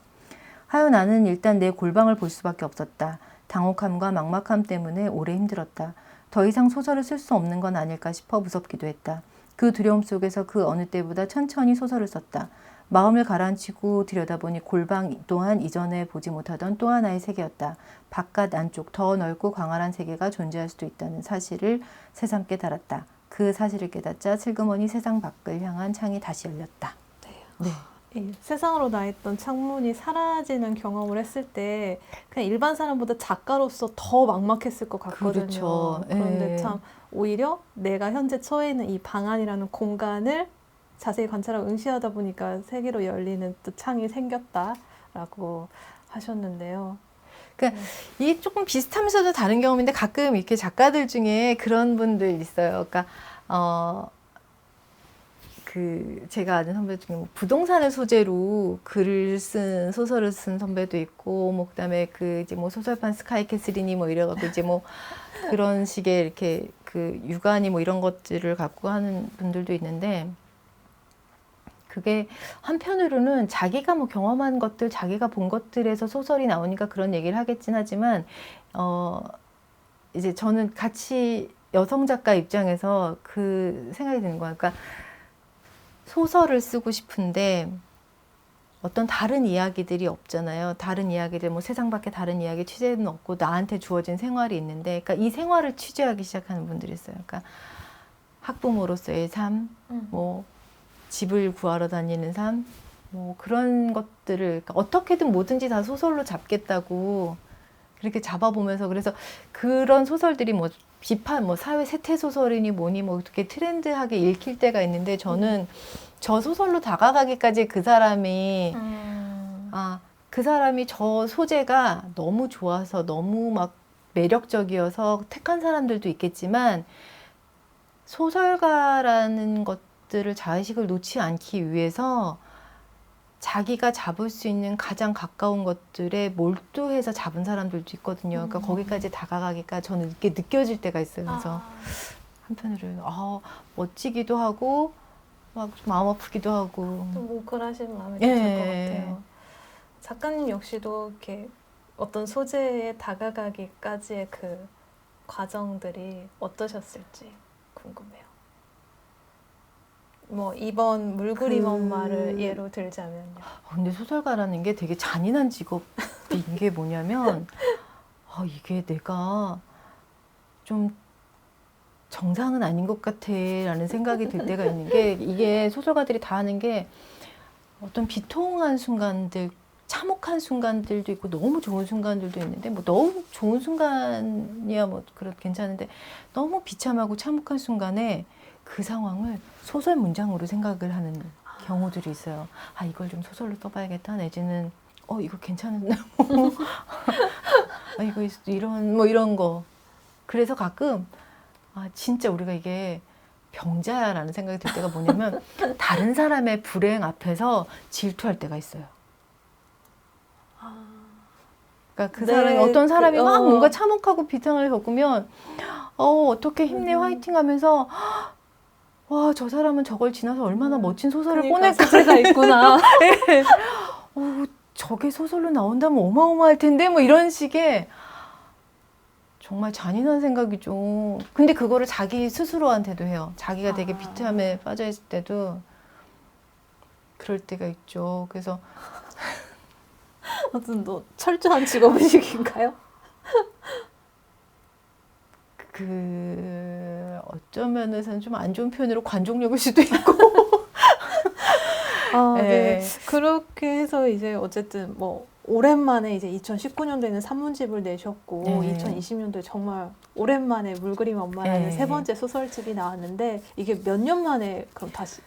하여 나는 일단 내 골방을 볼 수밖에 없었다. 당혹함과 막막함 때문에 오래 힘들었다. 더 이상 소설을 쓸 수 없는 건 아닐까 싶어 무섭기도 했다. 그 두려움 속에서 그 어느 때보다 천천히 소설을 썼다. 마음을 가라앉히고 들여다보니 골방 또한 이전에 보지 못하던 또 하나의 세계였다. 바깥 안쪽 더 넓고 광활한 세계가 존재할 수도 있다는 사실을 새삼 깨달았다. 그 사실을 깨닫자 슬그머니 세상 밖을 향한 창이 다시 열렸다. 네. 이 세상으로 나 있던 창문이 사라지는 경험을 했을 때 그냥 일반 사람보다 작가로서 더 막막했을 것 같거든요. 그렇죠. 그런데 예. 참 오히려 내가 현재 처해 있는 이 방 안이라는 공간을 자세히 관찰하고 응시하다 보니까 세계로 열리는 또 창이 생겼다라고 하셨는데요. 그러니까 이게 조금 비슷하면서도 다른 경험인데 가끔 이렇게 작가들 중에 그런 분들 있어요. 그러니까 제가 아는 선배 중에 뭐 부동산을 소재로 글을 쓴 소설을 쓴 선배도 있고, 뭐 그다음에 이제 뭐 소설판 스카이캐슬이니 뭐 이래갖고 이제 뭐 그런 식의 이렇게 육아니 뭐 이런 것들을 갖고 하는 분들도 있는데. 그게 한편으로는 자기가 뭐 경험한 것들, 자기가 본 것들에서 소설이 나오니까 그런 얘기를 하겠진 하지만, 이제 저는 같이 여성 작가 입장에서 그 생각이 드는 거야. 그러니까 소설을 쓰고 싶은데 어떤 다른 이야기들이 없잖아요. 다른 이야기들, 뭐 세상 밖에 다른 이야기 취재는 없고 나한테 주어진 생활이 있는데, 그러니까 이 생활을 취재하기 시작하는 분들이 있어요. 그러니까 학부모로서의 삶, 뭐 집을 구하러 다니는 삶, 뭐 그런 것들을 그러니까 어떻게든 뭐든지 다 소설로 잡겠다고 그렇게 잡아보면서, 그래서 그런 소설들이 뭐 비판, 뭐 사회 세태 소설이니 뭐니 뭐 어떻게 트렌드하게 읽힐 때가 있는데, 저는 저 소설로 다가가기까지 그 사람이 그 사람이 저 소재가 너무 좋아서 너무 막 매력적이어서 택한 사람들도 있겠지만, 소설가라는 것들을 자의식을 놓지 않기 위해서 자기가 잡을 수 있는 가장 가까운 것들에 몰두해서 잡은 사람들도 있거든요. 그러니까 거기까지 다가가기가 저는 이렇게 느껴질 때가 있어요. 그래서 한편으로는 멋지기도 하고 막 좀 마음 아프기도 하고. 좀 뭉클하신 마음이 예. 드실 것 같아요. 작가님 역시도 이렇게 어떤 소재에 다가가기까지의 그 과정들이 어떠셨을지 궁금해요. 뭐 이번 물그림 엄마를 예로 들자면요. 근데 소설가라는 게 되게 잔인한 직업인 게 뭐냐면 이게 내가 좀 정상은 아닌 것 같아 라는 생각이 들 때가 있는 게 이게 소설가들이 다 하는 게 어떤 비통한 순간들 참혹한 순간들도 있고 너무 좋은 순간들도 있는데 뭐 너무 좋은 순간이야 뭐 그렇 괜찮은데 너무 비참하고 참혹한 순간에 그 상황을 소설 문장으로 생각을 하는 경우들이 있어요. 이걸 좀 소설로 써봐야겠다. 내지는 이거 괜찮은데 이거 이런 거. 그래서 가끔 진짜 우리가 이게 병자야라는 생각이 들 때가 뭐냐면 다른 사람의 불행 앞에서 질투할 때가 있어요. 그러니까 그 사람이 어떤 사람이 막 뭔가 참혹하고 비탄을 겪으면 어떻게 힘내 화이팅 하면서 와, 저 사람은 저걸 지나서 얼마나 멋진 소설을 그러니까, 뽀낼까. 소재가 있구나. 네. 저게 소설로 나온다면 어마어마할 텐데 뭐 이런 식의 정말 잔인한 생각이죠. 근데 그거를 자기 스스로한테도 해요. 자기가 되게 비참에 빠져 있을 때도 그럴 때가 있죠. 그래서 어떤 철저한 직업의식인가요? 어떤 면에서는 좀 안 좋은 표현으로 관종력일 수도 있고. 네. 그렇게 해서 이제 어쨌든 뭐 오랜만에 이제 2019년도에는 산문집을 내셨고 2020년도에 정말 오랜만에 물그림 엄마라는 세 번째 소설집이 나왔는데 이게 몇 년 만에 그럼 다시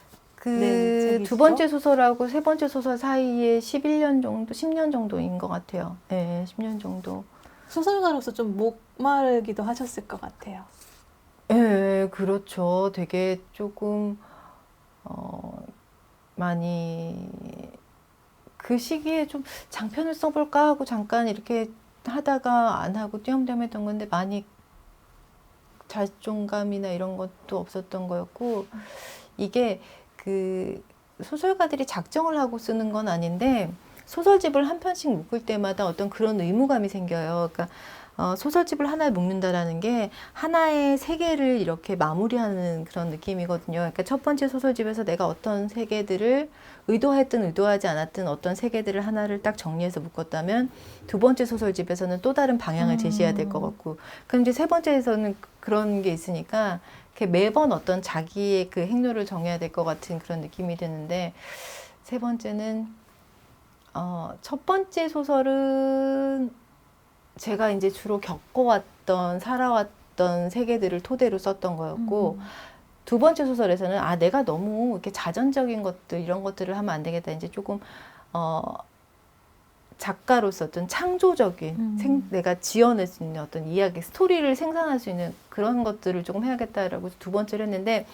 두 번째 소설하고 세 번째 소설 사이에 11년 정도, 10년 정도인 것 같아요. 네, 10년 정도. 소설가로서 좀 목마르기도 하셨을 것 같아요. 네, 그렇죠. 되게 조금 많이 그 시기에 좀 장편을 써볼까 하고 잠깐 이렇게 하다가 안 하고 띄엄띄엄했던 건데 많이 자존감이나 이런 것도 없었던 거였고 이게 그 소설가들이 작정을 하고 쓰는 건 아닌데 소설집을 한 편씩 묶을 때마다 어떤 그런 의무감이 생겨요. 그러니까 소설집을 하나를 묶는다라는 게 하나의 세계를 이렇게 마무리하는 그런 느낌이거든요. 그러니까 첫 번째 소설집에서 내가 어떤 세계들을 의도했든 의도하지 않았든 어떤 세계들을 하나를 딱 정리해서 묶었다면 두 번째 소설집에서는 또 다른 방향을 제시해야 될 것 같고 그럼 이제 세 번째에서는 그런 게 있으니까 매번 어떤 자기의 그 행로를 정해야 될 것 같은 그런 느낌이 드는데 세 번째는 첫 번째 소설은 제가 이제 주로 겪어왔던 살아왔던 세계들을 토대로 썼던 거였고 두 번째 소설에서는 내가 너무 이렇게 자전적인 것들 이런 것들을 하면 안 되겠다 이제 조금 작가로서 어떤 창조적인 내가 지어낼 수 있는 어떤 이야기 스토리를 생산할 수 있는 그런 것들을 조금 해야겠다라고 두 번째를 했는데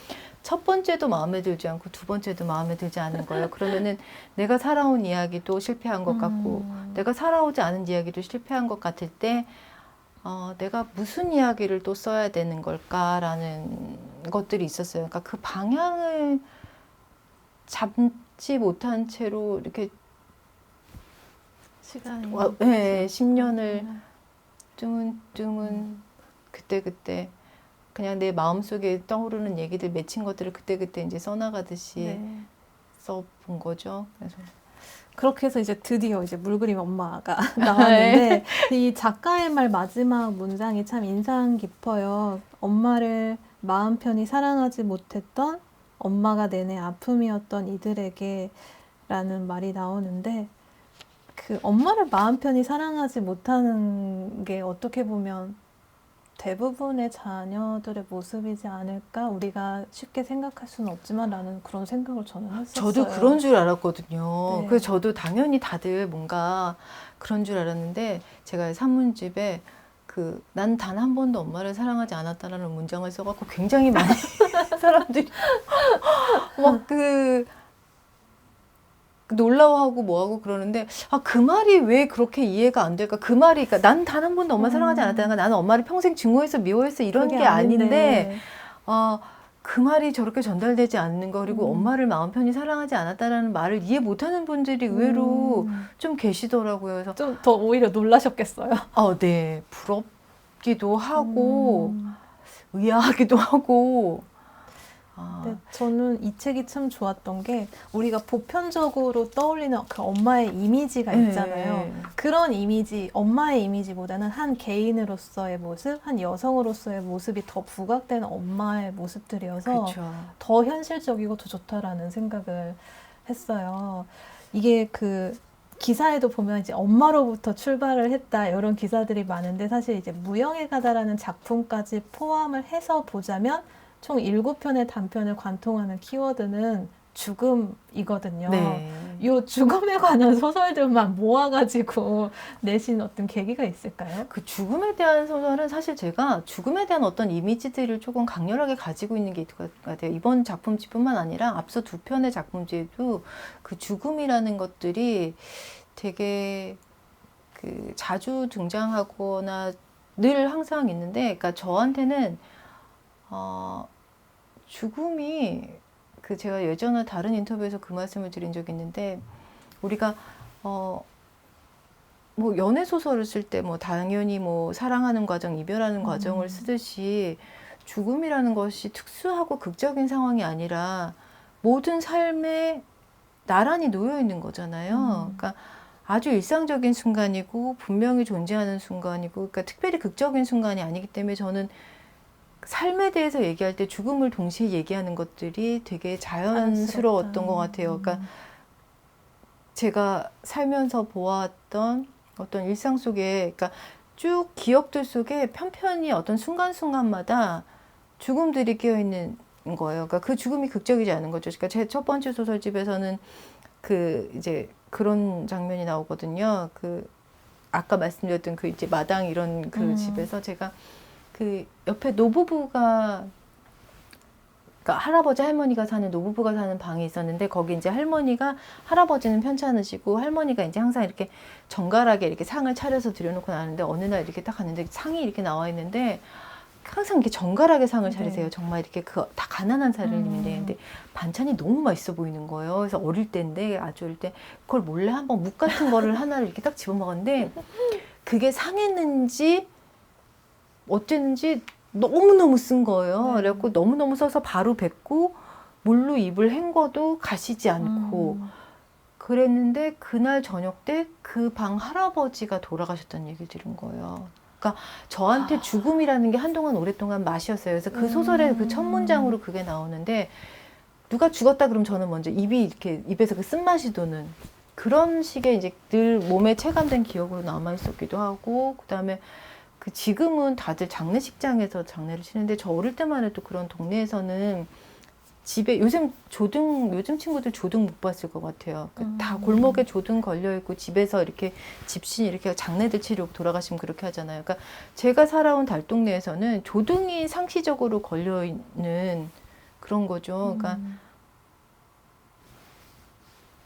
첫 번째도 마음에 들지 않고 두 번째도 마음에 들지 않은 거예요. 그러면은 내가 살아온 이야기도 실패한 것 같고 내가 살아오지 않은 이야기도 실패한 것 같을 때 내가 무슨 이야기를 또 써야 되는 걸까라는 것들이 있었어요. 그러니까 그 방향을 잡지 못한 채로 이렇게 시간이 10년을 뜨문뜨문 그때그때 그냥 내 마음속에 떠오르는 얘기들 맺힌 것들을 그때그때 이제 써나가듯이 써본 거죠. 그래서 그렇게 해서 이제 드디어 이제 물그림 엄마가 나왔는데 이 작가의 말 마지막 문장이 참 인상 깊어요. 엄마를 마음 편히 사랑하지 못했던 엄마가 내내 아픔이었던 이들에게 라는 말이 나오는데 그 엄마를 마음 편히 사랑하지 못하는 게 어떻게 보면 대부분의 자녀들의 모습이지 않을까? 우리가 쉽게 생각할 수는 없지만 라는 그런 생각을 저는 했었어요. 저도 그런 줄 알았거든요. 네. 그래서 저도 당연히 다들 뭔가 그런 줄 알았는데 제가 산문집에 난 단 한 번도 엄마를 사랑하지 않았다라는 문장을 써갖고 굉장히 많이 사람들이 막 놀라워하고 뭐하고 그러는데 그 말이 왜 그렇게 이해가 안 될까? 그 말이 그러니까 난 단 한 번도 엄마 사랑하지 않았다는 건 나는 엄마를 평생 증오해서 미워해서 이런 게 아닌데 그 말이 저렇게 전달되지 않는 거, 그리고 엄마를 마음 편히 사랑하지 않았다라는 말을 이해 못하는 분들이 의외로 좀 계시더라고요. 그래서 좀 더 오히려 놀라셨겠어요. 네, 부럽기도 하고 의아하기도 하고. 네, 저는 이 책이 참 좋았던 게 우리가 보편적으로 떠올리는 그 엄마의 이미지가 있잖아요. 네. 그런 이미지, 엄마의 이미지보다는 한 개인으로서의 모습, 한 여성으로서의 모습이 더 부각되는 엄마의 모습들이어서 그렇죠. 더 현실적이고 더 좋다라는 생각을 했어요. 이게 그 기사에도 보면 이제 엄마로부터 출발을 했다 이런 기사들이 많은데 사실 이제 무영의 가다라는 작품까지 포함을 해서 보자면 총 7편의 단편을 관통하는 키워드는 죽음이거든요. 네. 이 죽음에 관한 소설들만 모아가지고 내신 어떤 계기가 있을까요? 그 죽음에 대한 소설은 사실 제가 죽음에 대한 어떤 이미지들을 조금 강렬하게 가지고 있는 게 있을 것 같아요. 이번 작품집뿐만 아니라 앞서 2편의 작품집도 그 죽음이라는 것들이 되게 그 자주 등장하거나 늘 항상 있는데, 그러니까 저한테는 죽음이 그 제가 예전에 다른 인터뷰에서 그 말씀을 드린 적이 있는데, 우리가 뭐 연애 소설을 쓸 때 뭐 당연히 뭐 사랑하는 과정, 이별하는 과정을 쓰듯이 죽음이라는 것이 특수하고 극적인 상황이 아니라 모든 삶에 나란히 놓여 있는 거잖아요. 그러니까 아주 일상적인 순간이고 분명히 존재하는 순간이고, 그러니까 특별히 극적인 순간이 아니기 때문에 저는 삶에 대해서 얘기할 때 죽음을 동시에 얘기하는 것들이 되게 자연스러웠던 것 같아요. 그러니까 제가 살면서 보았던 어떤 일상 속에, 그러니까 쭉 기억들 속에 편편히 어떤 순간순간마다 죽음들이 끼어 있는 거예요. 그러니까 그 죽음이 극적이지 않은 거죠. 그러니까 제 첫 번째 소설집에서는 그 이제 그런 장면이 나오거든요. 그 아까 말씀드렸던 그 이제 마당 이런 그 집에서 제가 그 옆에 노부부가, 그러니까 할아버지 할머니가 사는, 노부부가 사는 방이 있었는데, 거기 이제 할머니가, 할아버지는 편찮으시고 할머니가 이제 항상 이렇게 정갈하게 이렇게 상을 차려서 들여놓고 나는데, 어느 날 이렇게 딱 갔는데 상이 이렇게 나와 있는데 항상 이렇게 정갈하게 상을 차리세요. 네. 정말 이렇게 그 다 가난한 사람인데, 근데 반찬이 너무 맛있어 보이는 거예요. 그래서 어릴 때인데, 아주 어릴 때 그걸 몰래 한번 묵 같은 거를 하나를 이렇게 딱 집어먹었는데, 그게 상했는지 어쨌는지 너무너무 쓴 거예요. 그래갖고 너무너무 써서 바로 뱉고 물로 입을 헹궈도 가시지 않고 그랬는데, 그날 저녁 때 그 방 할아버지가 돌아가셨다는 얘기를 들은 거예요. 그러니까 저한테 죽음이라는 게 한동안 오랫동안 맛이었어요. 그래서 그 소설의 그 첫 문장으로 그게 나오는데, 누가 죽었다 그러면 저는 먼저 입이 이렇게 입에서 그 쓴맛이 도는 그런 식의 이제 늘 몸에 체감된 기억으로 남아 있었기도 하고, 그다음에 그 지금은 다들 장례식장에서 장례를 치는데, 저 어릴 때만 해도 그런 동네에서는 집에, 요즘 친구들 조등 못 봤을 것 같아요. 다 골목에 조등 걸려있고 집에서 이렇게 집신 이렇게 장례들 치려고 돌아가시면 그렇게 하잖아요. 그러니까 제가 살아온 달동네에서는 조등이 상시적으로 걸려있는 그런 거죠. 그러니까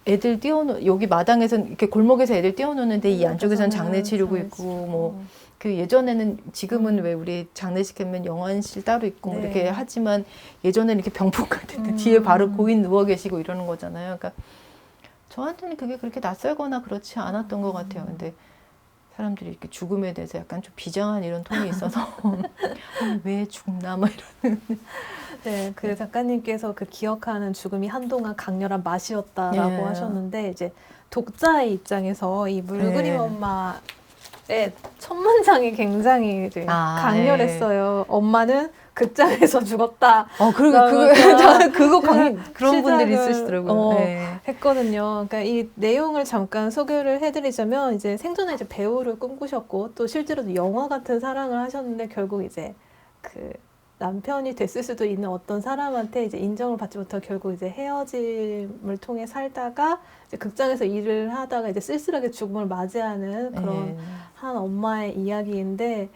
애들 여기 마당에서 이렇게 골목에서 애들 띄워놓는데 이 안쪽에서는 장례 치르고 있고, 뭐 그 예전에는, 지금은 왜 우리 장례식 하면 영안실 따로 있고 네. 이렇게 하지만, 예전에는 이렇게 병풍 같은 뒤에 바로 고인 누워 계시고 이러는 거잖아요. 그러니까 저한테는 그게 그렇게 낯설거나 그렇지 않았던 것 같아요. 근데 사람들이 이렇게 죽음에 대해서 약간 좀 비장한 이런 톤이 있어서 왜 죽나 막 이러는. 네, 그 작가님께서 그 기억하는 죽음이 한동안 강렬한 맛이었다라고 예. 하셨는데, 이제 독자의 입장에서 이 물그림 예. 엄마의 첫 문장이 굉장히 이제 강렬했어요. 엄마는 극장에서 죽었다. 그거 그런 분들이 있으시더라고요. 했거든요. 그러니까 이 내용을 잠깐 소개를 해드리자면, 이제 생전에 이제 배우를 꿈꾸셨고 또 실제로도 영화 같은 사랑을 하셨는데, 결국 이제 그 남편이 됐을 수도 있는 어떤 사람한테 이제 인정을 받지 못하고 결국 이제 헤어짐을 통해 살다가 이제 극장에서 일을 하다가 이제 쓸쓸하게 죽음을 맞이하는 그런 한 엄마의 이야기인데,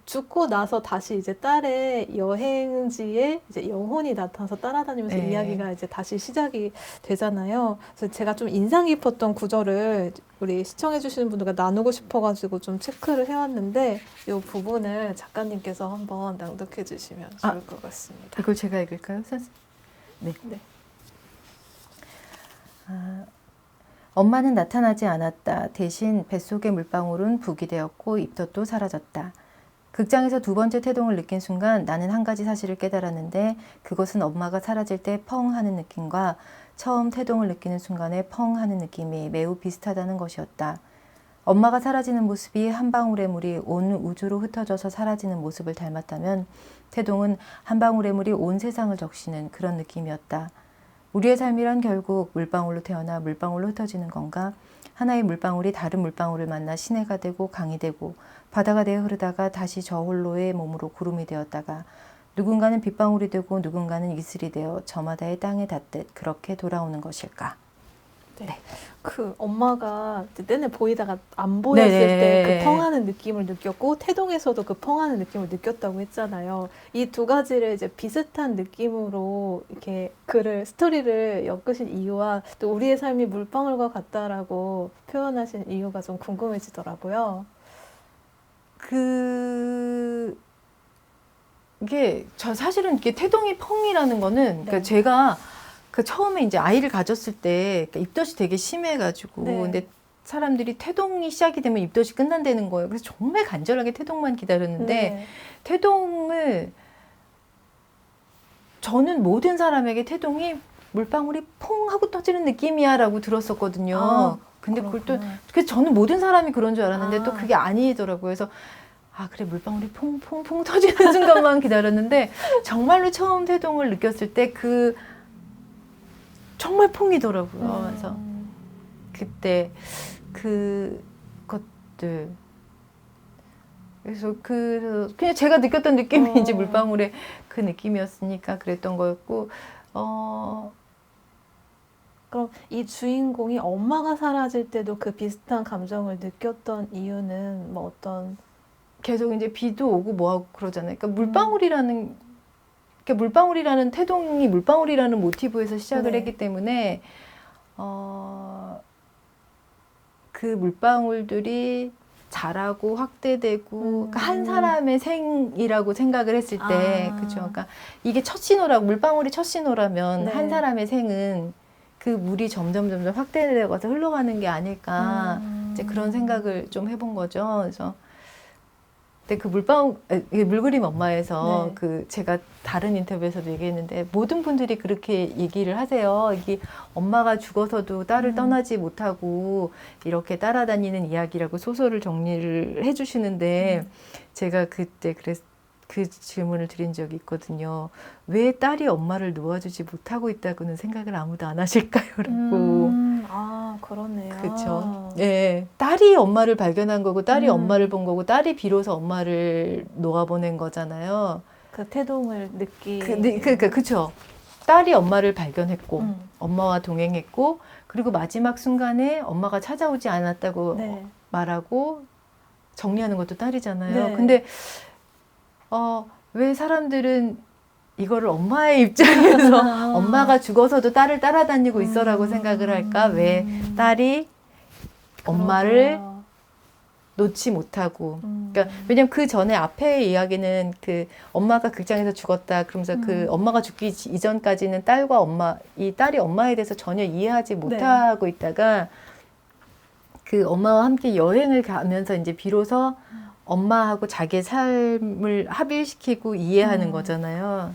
죽고 나서 다시 이제 딸의 여행지에 이제 영혼이 나타나서 따라다니면서 네. 이야기가 이제 다시 시작이 되잖아요. 그래서 제가 좀 인상 깊었던 구절을 우리 시청해주시는 분들과 나누고 싶어가지고 좀 체크를 해왔는데 이 부분을 작가님께서 한번 낭독해 주시면 좋을 것 같습니다. 이걸 제가 읽을까요, 선생님? 네. 네. 엄마는 나타나지 않았다. 대신 뱃속의 물방울은 북이 되었고 입덧도 사라졌다. 극장에서 두 번째 태동을 느낀 순간 나는 한 가지 사실을 깨달았는데 그것은 엄마가 사라질 때 펑 하는 느낌과 처음 태동을 느끼는 순간에 펑 하는 느낌이 매우 비슷하다는 것이었다. 엄마가 사라지는 모습이 한 방울의 물이 온 우주로 흩어져서 사라지는 모습을 닮았다면 태동은 한 방울의 물이 온 세상을 적시는 그런 느낌이었다. 우리의 삶이란 결국 물방울로 태어나 물방울로 흩어지는 건가? 하나의 물방울이 다른 물방울을 만나 시내가 되고 강이 되고 바다가 되어 흐르다가 다시 저 홀로의 몸으로 구름이 되었다가 누군가는 빗방울이 되고 누군가는 이슬이 되어 저마다의 땅에 닿듯 그렇게 돌아오는 것일까? 네. 그 엄마가 내내 보이다가 안 보였을 네네. 때 그 펑하는 느낌을 느꼈고 태동에서도 그 펑하는 느낌을 느꼈다고 했잖아요. 이 두 가지를 이제 비슷한 느낌으로 이렇게 스토리를 엮으신 이유와 또 우리의 삶이 물방울과 같다라고 표현하신 이유가 좀 궁금해지더라고요. 이게 저 사실은 이게 태동이 펑이라는 거는 그러니까 네. 제가 그 처음에 이제 아이를 가졌을 때 그러니까 입덧이 되게 심해가지고 네. 근데 사람들이 태동이 시작이 되면 입덧이 끝난다는 거예요. 그래서 정말 간절하게 태동만 기다렸는데 네. 태동을 저는 모든 사람에게 태동이 물방울이 퐁 하고 터지는 느낌이야라고 들었었거든요. 아, 근데 그걸 또 그렇구나. 그래서 저는 모든 사람이 그런 줄 알았는데 아. 또 그게 아니더라고요. 그래서 아 그래 물방울이 퐁퐁퐁 터지는 순간만 기다렸는데 정말로 처음 태동을 느꼈을 때 그 정말 퐁이더라고요. 그래서 그때 그것들 그래서 그냥 제가 느꼈던 느낌이 이제 물방울의 그 느낌이었으니까 그랬던 거였고 그럼 이 주인공이 엄마가 사라질 때도 그 비슷한 감정을 느꼈던 이유는 뭐 어떤 계속 이제 비도 오고 뭐하고 그러잖아요. 그러니까 물방울이라는 태동이 물방울이라는 모티브에서 시작을 네. 했기 때문에 그 물방울들이 자라고 확대되고 그러니까 한 사람의 생이라고 생각을 했을 때 그렇죠. 그러니까 이게 첫 신호라고 물방울이 첫 신호라면 네. 한 사람의 생은 그 물이 점점 확대되어서 흘러가는 게 아닐까 이제 그런 생각을 좀 해본 거죠. 그래서 근데 그 물그림 엄마에서 네. 그 제가 다른 인터뷰에서도 얘기했는데 모든 분들이 그렇게 얘기를 하세요. 이게 엄마가 죽어서도 딸을 떠나지 못하고 이렇게 따라다니는 이야기라고 소설을 정리를 해주시는데 제가 그때 그 질문을 드린 적이 있거든요. 왜 딸이 엄마를 놓아주지 못하고 있다고는 생각을 아무도 안 하실까요?라고. 아, 그렇네요. 그렇죠. 네, 딸이 엄마를 발견한 거고 딸이 엄마를 본 거고 딸이 비로소 엄마를 놓아보낸 거잖아요. 그 태동을 그렇죠. 딸이 엄마를 발견했고 음. 엄마와 동행했고 그리고 마지막 순간에 엄마가 찾아오지 않았다고 네. 말하고 정리하는 것도 딸이잖아요. 네. 근데 왜 사람들은 이거를 엄마의 입장에서 엄마가 죽어서도 딸을 따라다니고 있어라고 생각을 할까? 왜 딸이 엄마를 그러게요. 놓지 못하고. 그러니까 왜냐면 그 전에 앞에 이야기는 그 엄마가 극장에서 죽었다. 그러면서 그 엄마가 죽기 이전까지는 이 딸이 엄마에 대해서 전혀 이해하지 못하고 있다가 그 엄마와 함께 여행을 가면서 이제 비로소 엄마하고 자기의 삶을 합일시키고 이해하는 거잖아요.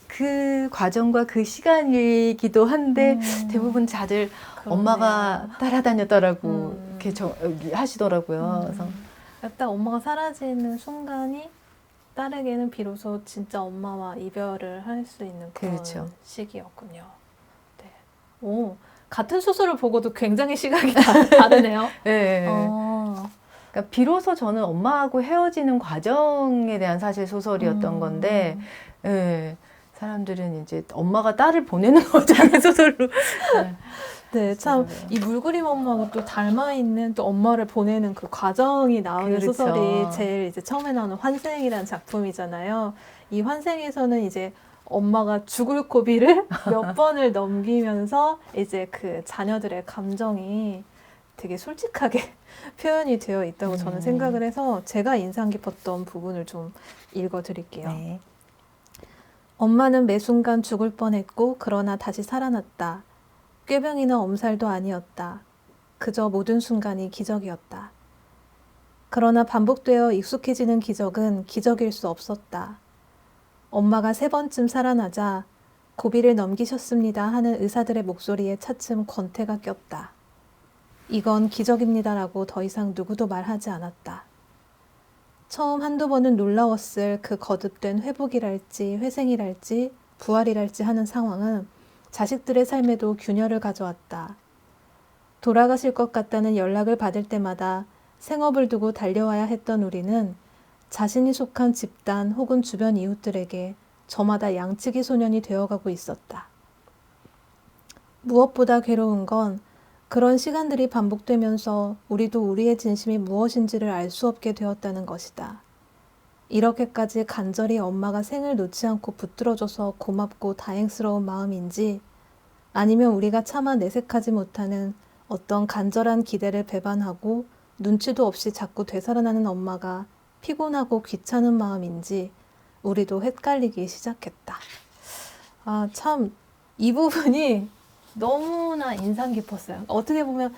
그 과정과 그 시간이기도 한데 대부분 다들 그러네요. 엄마가 따라다녔더라고 이렇게 하시더라고요. 그래서 딱 엄마가 사라지는 순간이 딸에게는 비로소 진짜 엄마와 이별을 할 수 있는 그런 그렇죠. 시기였군요. 네. 오, 같은 소설을 보고도 굉장히 시각이 다르네요. 네. 그러니까 비로소 저는 엄마하고 헤어지는 과정에 대한 사실 소설이었던 건데, 예, 사람들은 이제 엄마가 딸을 보내는 과정의 소설로. 네. 네, 참 이 물그림 엄마가 또 닮아 있는 또 엄마를 보내는 그 과정이 나오는 그렇죠. 소설이 제일 이제 처음에 나오는 환생이라는 작품이잖아요. 이 환생에서는 이제 엄마가 죽을 고비를 몇 번을 넘기면서 이제 그 자녀들의 감정이 되게 솔직하게 표현이 되어 있다고 저는 생각을 해서 제가 인상 깊었던 부분을 좀 읽어드릴게요. 네. 엄마는 매 순간 죽을 뻔했고 그러나 다시 살아났다. 꾀병이나 엄살도 아니었다. 그저 모든 순간이 기적이었다. 그러나 반복되어 익숙해지는 기적은 기적일 수 없었다. 엄마가 3번쯤 살아나자 고비를 넘기셨습니다 하는 의사들의 목소리에 차츰 권태가 꼈다. 이건 기적입니다라고 더 이상 누구도 말하지 않았다. 처음 한두 번은 놀라웠을 그 거듭된 회복이랄지 회생이랄지 부활이랄지 하는 상황은 자식들의 삶에도 균열을 가져왔다. 돌아가실 것 같다는 연락을 받을 때마다 생업을 두고 달려와야 했던 우리는 자신이 속한 집단 혹은 주변 이웃들에게 저마다 양치기 소년이 되어가고 있었다. 무엇보다 괴로운 건 그런 시간들이 반복되면서 우리도 우리의 진심이 무엇인지를 알 수 없게 되었다는 것이다. 이렇게까지 간절히 엄마가 생을 놓지 않고 붙들어줘서 고맙고 다행스러운 마음인지 아니면 우리가 차마 내색하지 못하는 어떤 간절한 기대를 배반하고 눈치도 없이 자꾸 되살아나는 엄마가 피곤하고 귀찮은 마음인지 우리도 헷갈리기 시작했다. 아, 참, 이 부분이 너무나 인상 깊었어요. 어떻게 보면,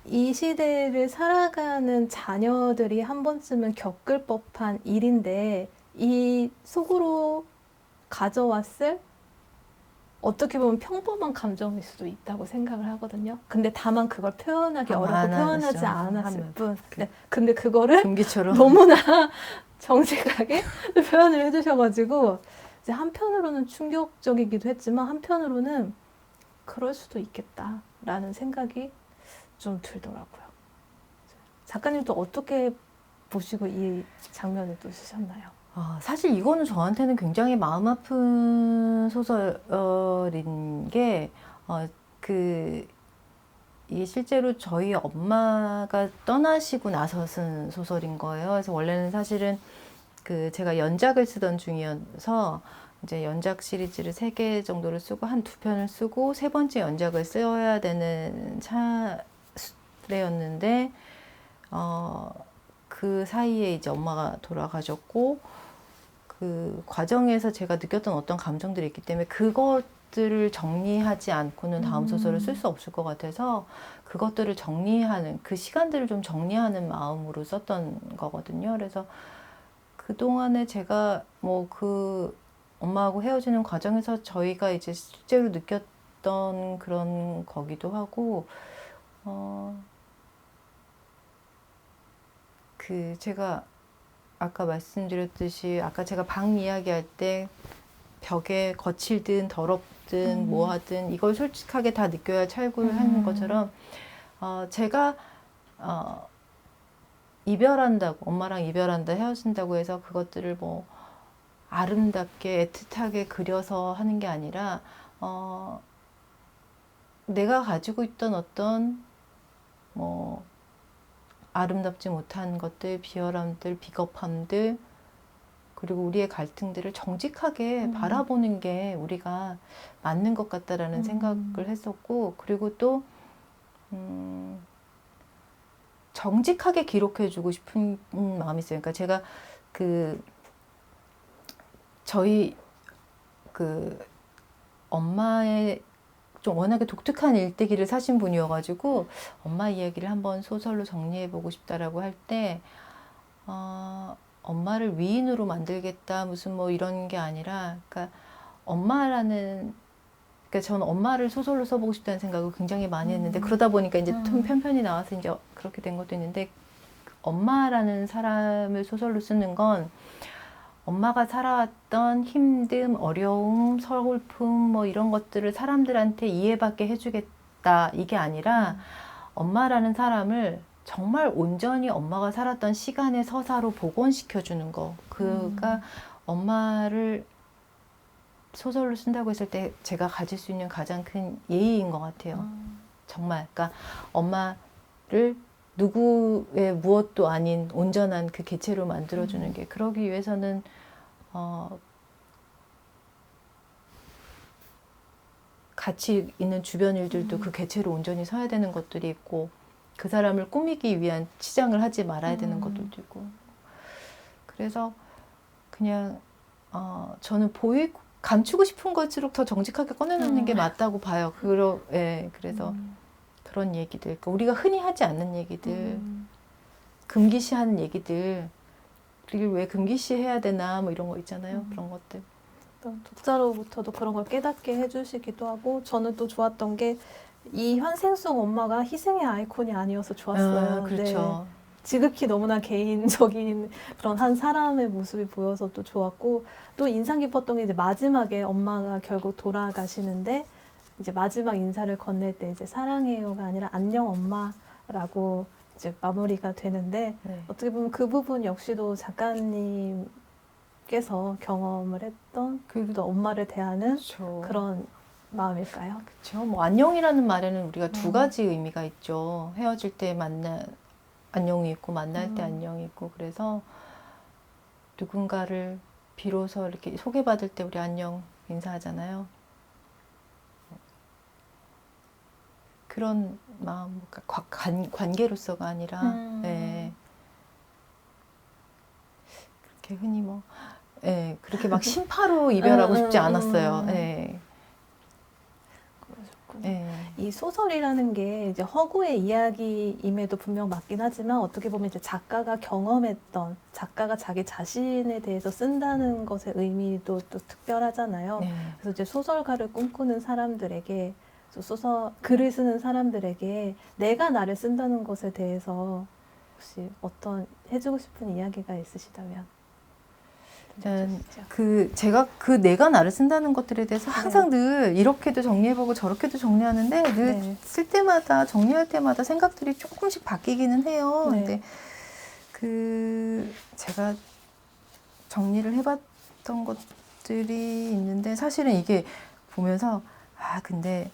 이 시대를 살아가는 자녀들이 한 번쯤은 겪을 법한 일인데, 이 속으로 가져왔을 어떻게 보면 평범한 감정일 수도 있다고 생각을 하거든요. 근데 다만 그걸 표현하기 어렵고 표현하지 않았을 뿐. 네. 근데 그거를 금기처럼 너무나 정직하게 표현을 해주셔가지고 이제 한편으로는 충격적이기도 했지만 한편으로는 그럴 수도 있겠다라는 생각이 좀 들더라고요. 작가님도 어떻게 보시고 이 장면을 또 쓰셨나요? 사실 이거는 저한테는 굉장히 마음 아픈 소설인 게, 이게 실제로 저희 엄마가 떠나시고 나서 쓴 소설인 거예요. 그래서 원래는 사실은 제가 연작을 쓰던 중이어서 이제 연작 시리즈를 3개 정도를 쓰고 한 2편을 쓰고 3번째 연작을 써야 되는 차례였는데, 그 사이에 이제 엄마가 돌아가셨고, 그 과정에서 제가 느꼈던 어떤 감정들이 있기 때문에 그것들을 정리하지 않고는 다음 소설을 쓸 수 없을 것 같아서 그것들을 정리하는, 그 시간들을 좀 정리하는 마음으로 썼던 거거든요. 그래서 그동안에 제가 뭐 그 엄마하고 헤어지는 과정에서 저희가 이제 실제로 느꼈던 그런 거기도 하고, 제가 아까 말씀드렸듯이 아까 제가 방 이야기할 때 벽에 거칠든 더럽든 뭐 하든 이걸 솔직하게 다 느껴야 찰구를 하는 것처럼 제가 이별한다고, 엄마랑 이별한다, 헤어진다고 해서 그것들을 뭐 아름답게 애틋하게 그려서 하는 게 아니라 내가 가지고 있던 어떤 뭐 아름답지 못한 것들, 비열함들, 비겁함들, 그리고 우리의 갈등들을 정직하게 바라보는 게 우리가 맞는 것 같다라는 생각을 했었고, 그리고 또 정직하게 기록해주고 싶은 마음이 있어요. 그러니까 제가 저희 엄마의 좀 워낙에 독특한 일대기를 사신 분이어가지고 엄마 이야기를 한번 소설로 정리해보고 싶다라고 할 때 엄마를 위인으로 만들겠다 무슨 뭐 이런 게 아니라, 그러니까 저는 엄마를 소설로 써보고 싶다는 생각을 굉장히 많이 했는데 그러다 보니까 이제 편편이 나와서 이제 그렇게 된 것도 있는데, 엄마라는 사람을 소설로 쓰는 건 엄마가 살아왔던 힘듦, 어려움, 서글픔 뭐 이런 것들을 사람들한테 이해받게 해주겠다 이게 아니라 엄마라는 사람을 정말 온전히 엄마가 살았던 시간의 서사로 복원시켜주는 거. 그가 엄마를 소설로 쓴다고 했을 때 제가 가질 수 있는 가장 큰 예의인 것 같아요. 정말. 그러니까 엄마를 누구의 무엇도 아닌 온전한 그 개체로 만들어주는 게, 그러기 위해서는 같이 있는 주변 일들도 그 개체로 온전히 서야 되는 것들이 있고, 그 사람을 꾸미기 위한 치장을 하지 말아야 되는 것들도 있고. 그래서 그냥 저는 감추고 싶은 것일수록 더 정직하게 꺼내놓는 게 맞다고 봐요. 그래서 그런 얘기들, 그러니까 우리가 흔히 하지 않는 얘기들, 금기시하는 얘기들, 그리고 왜 금기시해야 되나 뭐 이런 거 있잖아요. 그런 것들. 독자로부터도 그런 걸 깨닫게 해주시기도 하고, 저는 또 좋았던 게 이 환생 속 엄마가 희생의 아이콘이 아니어서 좋았어요. 그렇죠. 네. 지극히 너무나 개인적인 그런 한 사람의 모습이 보여서 또 좋았고, 또 인상 깊었던 게 이제 마지막에 엄마가 결국 돌아가시는데 이제 마지막 인사를 건넬 때 이제 사랑해요가 아니라 안녕 엄마라고 이제 마무리가 되는데, 네. 어떻게 보면 그 부분 역시도 작가님께서 경험을 했던 또 엄마를 대하는 그렇죠. 그런 마음일까요? 그렇죠. 뭐 안녕이라는 말에는 우리가 두 가지 의미가 있죠. 헤어질 때 안녕이 있고 만날 때 안녕이 있고. 그래서 누군가를 비로소 이렇게 소개받을 때 우리 안녕 인사하잖아요. 그런 마음, 그러니까 관계로서가 아니라 네. 그렇게 흔히 그렇게 막 심파로 이별하고 싶지 않았어요. 네. 네. 이 소설이라는 게 이제 허구의 이야기임에도 분명 맞긴 하지만, 어떻게 보면 이제 작가가 경험했던, 작가가 자기 자신에 대해서 쓴다는 것의 의미도 또 특별하잖아요. 네. 그래서 이제 소설가를 꿈꾸는 사람들에게, 글을 쓰는 사람들에게 내가 나를 쓴다는 것에 대해서 혹시 어떤 해주고 싶은 이야기가 있으시다면? 제가 내가 나를 쓴다는 것들에 대해서 항상 늘 이렇게도 정리해보고 저렇게도 정리하는데, 늘 쓸 때마다, 정리할 때마다 생각들이 조금씩 바뀌기는 해요. 근데 제가 정리를 해봤던 것들이 있는데, 사실은 이게 보면서 근데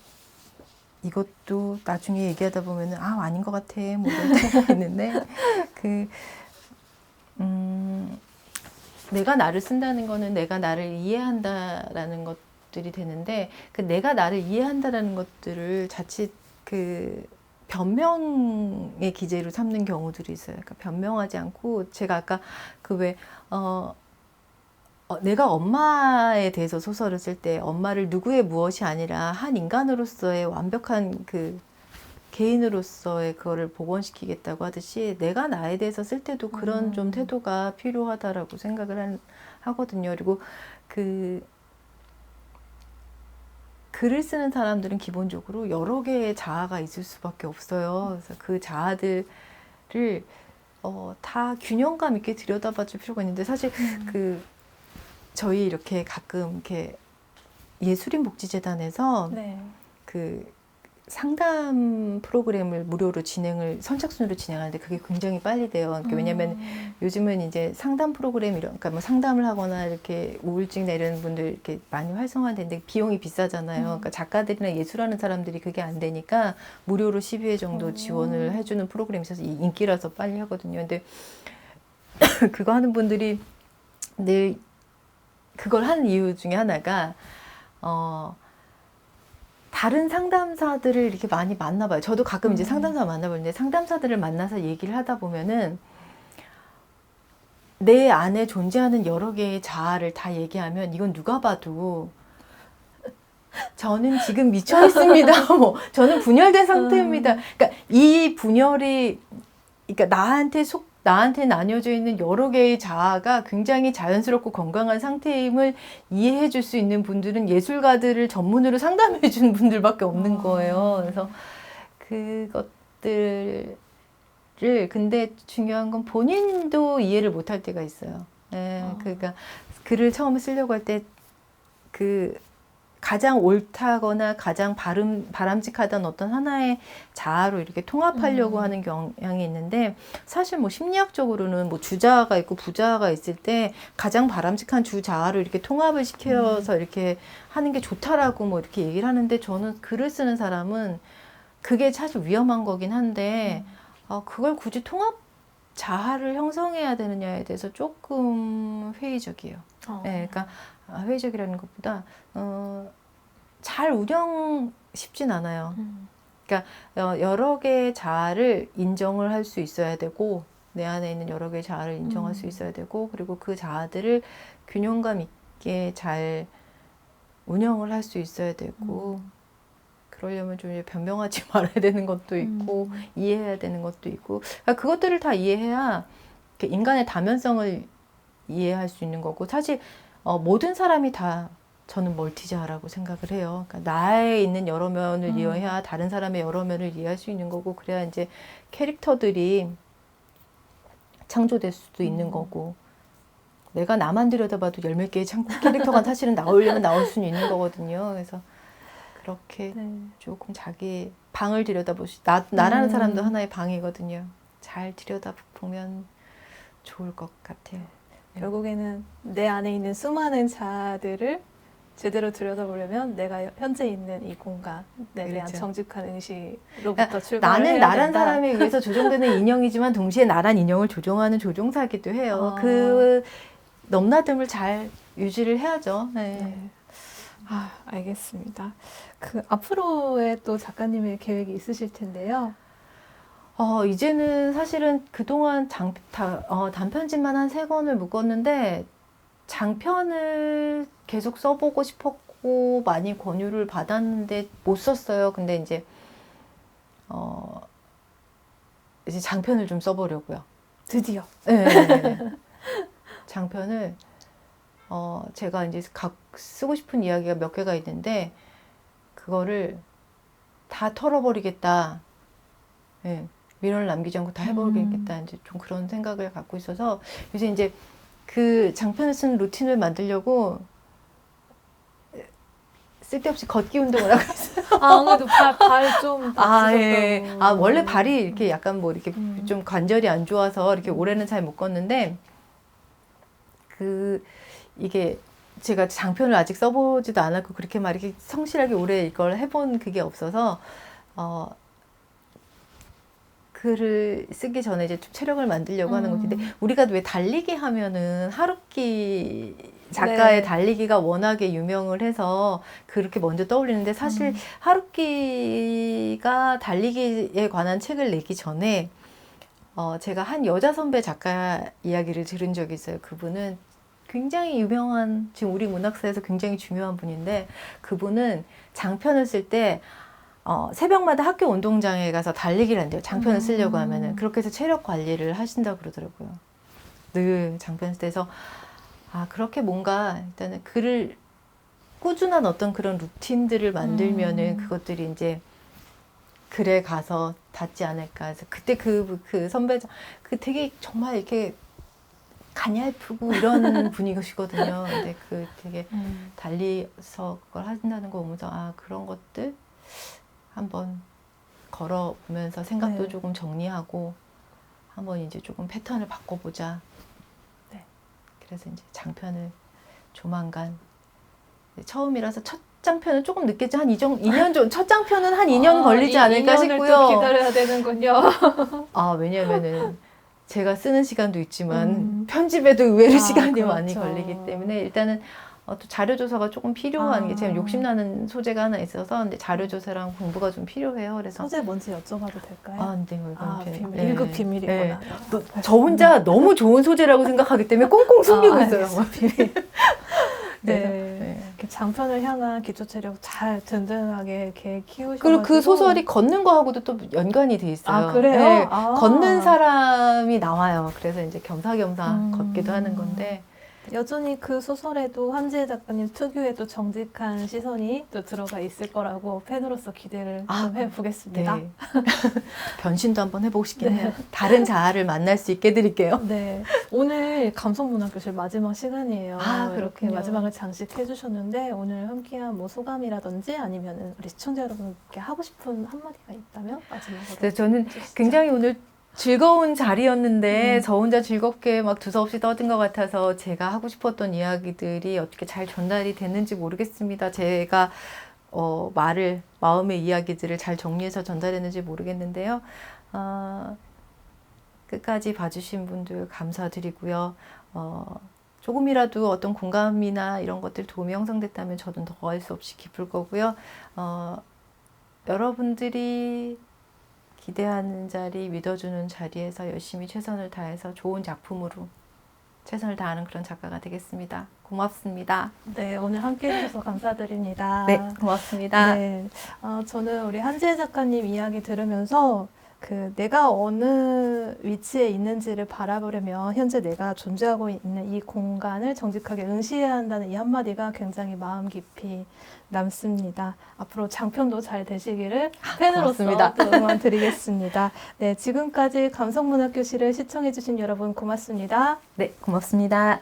이것도 나중에 얘기하다 보면은 아닌 것 같아 뭐 이런 때가 있는데, 내가 나를 쓴다는 거는 내가 나를 이해한다라는 것들이 되는데, 그 내가 나를 이해한다라는 것들을 자칫 변명의 기제로 삼는 경우들이 있어요. 그러니까 변명하지 않고, 제가 아까 내가 엄마에 대해서 소설을 쓸 때 엄마를 누구의 무엇이 아니라 한 인간으로서의 완벽한 개인으로서의 그거를 복원시키겠다고 하듯이, 내가 나에 대해서 쓸 때도 그런 좀 태도가 필요하다라고 생각을 하거든요. 그리고 글을 쓰는 사람들은 기본적으로 여러 개의 자아가 있을 수밖에 없어요. 그래서 그 자아들을 다 균형감 있게 들여다봐 줄 필요가 있는데, 사실 저희 이렇게 가끔 이렇게 예술인 복지재단에서 상담 프로그램을 무료로 선착순으로 진행하는데, 그게 굉장히 빨리 돼요. 그러니까 왜냐면 요즘은 이제 상담 프로그램 그러니까 뭐 상담을 하거나 이렇게 우울증 내리는 분들 이렇게 많이 활성화되는데 비용이 비싸잖아요. 그러니까 작가들이나 예술하는 사람들이 그게 안 되니까 무료로 12회 정도 지원을 해주는 프로그램이 있어서 인기라서 빨리 하거든요. 근데 그거 하는 분들이 늘 그걸 하는 이유 중에 하나가 다른 상담사들을 이렇게 많이 만나봐요. 저도 가끔 이제 상담사 만나보는데, 상담사들을 만나서 얘기를 하다 보면은 내 안에 존재하는 여러 개의 자아를 다 얘기하면, 이건 누가 봐도 저는 지금 미쳐 있습니다. 저는 분열된 상태입니다. 그러니까 이 분열이, 그러니까 나한테 나뉘어져 있는 여러 개의 자아가 굉장히 자연스럽고 건강한 상태임을 이해해 줄 수 있는 분들은 예술가들을 전문으로 상담해 주는 분들밖에 없는 거예요. 그래서 그것들을, 근데 중요한 건 본인도 이해를 못할 때가 있어요. 그러니까 글을 처음에 쓰려고 할 때 가장 옳다거나 가장 바람직하다는 어떤 하나의 자아로 이렇게 통합하려고 하는 경향이 있는데 사실 뭐 심리학적으로는 뭐 주자아가 있고 부자아가 있을 때 가장 바람직한 주자아로 이렇게 통합을 시켜서 이렇게 하는 게 좋다라고 뭐 이렇게 얘기를 하는데 저는 글을 쓰는 사람은 그게 사실 위험한 거긴 한데 그걸 굳이 통합 자아를 형성해야 되느냐에 대해서 조금 회의적이에요. 네, 그러니까 회의적이라는 것보다 잘 운영 쉽진 않아요. 그러니까 여러 개의 자아를 인정을 할 수 있어야 되고 내 안에 있는 여러 개의 자아를 인정할 수 있어야 되고 그리고 그 자아들을 균형감 있게 잘 운영을 할 수 있어야 되고 그러려면 좀 변명하지 말아야 되는 것도 있고 이해해야 되는 것도 있고 그러니까 그것들을 다 이해해야 인간의 다면성을 이해할 수 있는 거고 사실 모든 사람이 다 저는 멀티자라고 생각을 해요. 그러니까 나에 있는 여러 면을 이해해야 다른 사람의 여러 면을 이해할 수 있는 거고 그래야 이제 캐릭터들이 창조될 수도 있는 거고 내가 나만 들여다봐도 열 몇 개의 캐릭터가 사실은 나오려면 나올 수는 있는 거거든요. 그래서 그렇게 조금 자기 방을 들여다보시 나라는 사람도 하나의 방이거든요. 잘 들여다보면 좋을 것 같아요. 결국에는 내 안에 있는 수많은 자아들을 제대로 들여다보려면 내가 현재 있는 이 공간에 대한 그렇죠. 정직한 의식로부터 그러니까 출발을 나는 해야 나란 된다. 사람에 의해서 조종되는 인형이지만 동시에 나란 인형을 조종하는 조종사기도 해요. 그 넘나듦을 잘 유지를 해야죠. 네. 알겠습니다. 그 앞으로의 또 작가님의 계획이 있으실 텐데요. 이제는 사실은 그동안 단편집만 한 3권을 묶었는데 장편을 계속 써보고 싶었고 많이 권유를 받았는데 못 썼어요. 근데 이제 장편을 좀 써보려고요. 드디어. 네. 장편을 제가 이제 쓰고 싶은 이야기가 몇 개가 있는데 그거를 다 털어버리겠다. 네. 민원을 남기지 않고 다 해버리겠다. 이제 좀 그런 생각을 갖고 있어서 요새 이제 그 장편을 쓰는 루틴을 만들려고 쓸데없이 걷기 운동을 하고 있어요. 아무래도 발 좀 예. 원래 발이 이렇게 약간 뭐 이렇게 좀 관절이 안 좋아서 이렇게 올해는 잘 못 걷는데 이게 제가 장편을 아직 써보지도 않았고 그렇게 막 이렇게 성실하게 오래 이걸 해본 그게 없어서 글을 쓰기 전에 이제 좀 체력을 만들려고 하는 것인데 우리가 왜 달리기 하면은 하루키 작가의 달리기가 워낙에 유명을 해서 그렇게 먼저 떠올리는데 사실 하루키가 달리기에 관한 책을 내기 전에 제가 한 여자 선배 작가 이야기를 들은 적이 있어요. 그분은 굉장히 유명한 지금 우리 문학사에서 굉장히 중요한 분인데 그분은 장편을 쓸 때 새벽마다 학교 운동장에 가서 달리기를 한대요. 장편을 쓰려고 하면은. 그렇게 해서 체력 관리를 하신다고 그러더라고요. 늘 장편 쓸 때서 그렇게 뭔가 일단은 글을 꾸준한 어떤 그런 루틴들을 만들면은 그것들이 이제 글에 가서 닿지 않을까. 그래서 그때 그 선배 되게 정말 이렇게 가냘프고 이런 분이시거든요. 근데 되게 달리서 그걸 하신다는 거 보면서 그런 것들 한번 걸어보면서 생각도 조금 정리하고 한번 이제 조금 패턴을 바꿔보자. 네. 그래서 이제 장편을 조만간 처음이라서 첫 장편은 조금 늦겠죠. 한 2년 정도. 첫 장편은 한 2년 걸리지 않을까 싶고요. 또 기다려야 되는군요. 왜냐면은 제가 쓰는 시간도 있지만 편집에도 의외로 시간이 그렇죠. 많이 걸리기 때문에 일단은 또 자료조사가 조금 필요한 게 제가 욕심나는 소재가 하나 있어서 근데 자료조사랑 공부가 좀 필요해요. 그래서 소재 뭔지 여쭤봐도 될까요? 네, 이건 비밀. 1급 비밀이구나. 네. 저 혼자 너무 좋은 소재라고 생각하기 때문에 꽁꽁 숨기고 있어요. 비밀. 네. 이렇게 장편을 향한 기초 체력 잘 든든하게 이렇게 키우셔가지고 그리고 그 소설이 걷는 거하고도 또 연관이 돼 있어요. 그래요? 네. 걷는 사람이 나와요. 그래서 이제 겸사겸사 걷기도 하는 건데 여전히 그 소설에도 한지혜 작가님 특유의 또 정직한 시선이 또 들어가 있을 거라고 팬으로서 기대를 좀 해보겠습니다. 네. 변신도 한번 해보고 싶겠네요. 다른 자아를 만날 수 있게 해드릴게요. 네, 오늘 감성문학교실 마지막 시간이에요. 이렇게 그렇군요. 마지막을 장식해 주셨는데 오늘 함께한 뭐 소감이라든지 아니면 우리 시청자 여러분께 하고 싶은 한마디가 있다면 마지막으로. 네, 저는 해주시죠. 굉장히 오늘 즐거운 자리였는데 저 혼자 즐겁게 막 두서없이 떠든 것 같아서 제가 하고 싶었던 이야기들이 어떻게 잘 전달이 됐는지 모르겠습니다. 제가 마음의 이야기들을 잘 정리해서 전달했는지 모르겠는데요. 끝까지 봐주신 분들 감사드리고요. 조금이라도 어떤 공감이나 이런 것들 도움이 형성됐다면 저는 더할 수 없이 기쁠 거고요. 여러분들이 기대하는 자리, 믿어주는 자리에서 열심히 최선을 다해서 좋은 작품으로 최선을 다하는 그런 작가가 되겠습니다. 고맙습니다. 네, 오늘 함께 해주셔서 감사드립니다. 네, 고맙습니다. 네, 저는 우리 한지혜 작가님 이야기 들으면서 내가 어느 위치에 있는지를 바라보려면 현재 내가 존재하고 있는 이 공간을 정직하게 응시해야 한다는 이 한마디가 굉장히 마음 깊이 남습니다. 앞으로 장편도 잘 되시기를 팬으로서 고맙습니다. 또 응원 드리겠습니다. 네, 지금까지 감성문학교실을 시청해주신 여러분 고맙습니다. 네, 고맙습니다.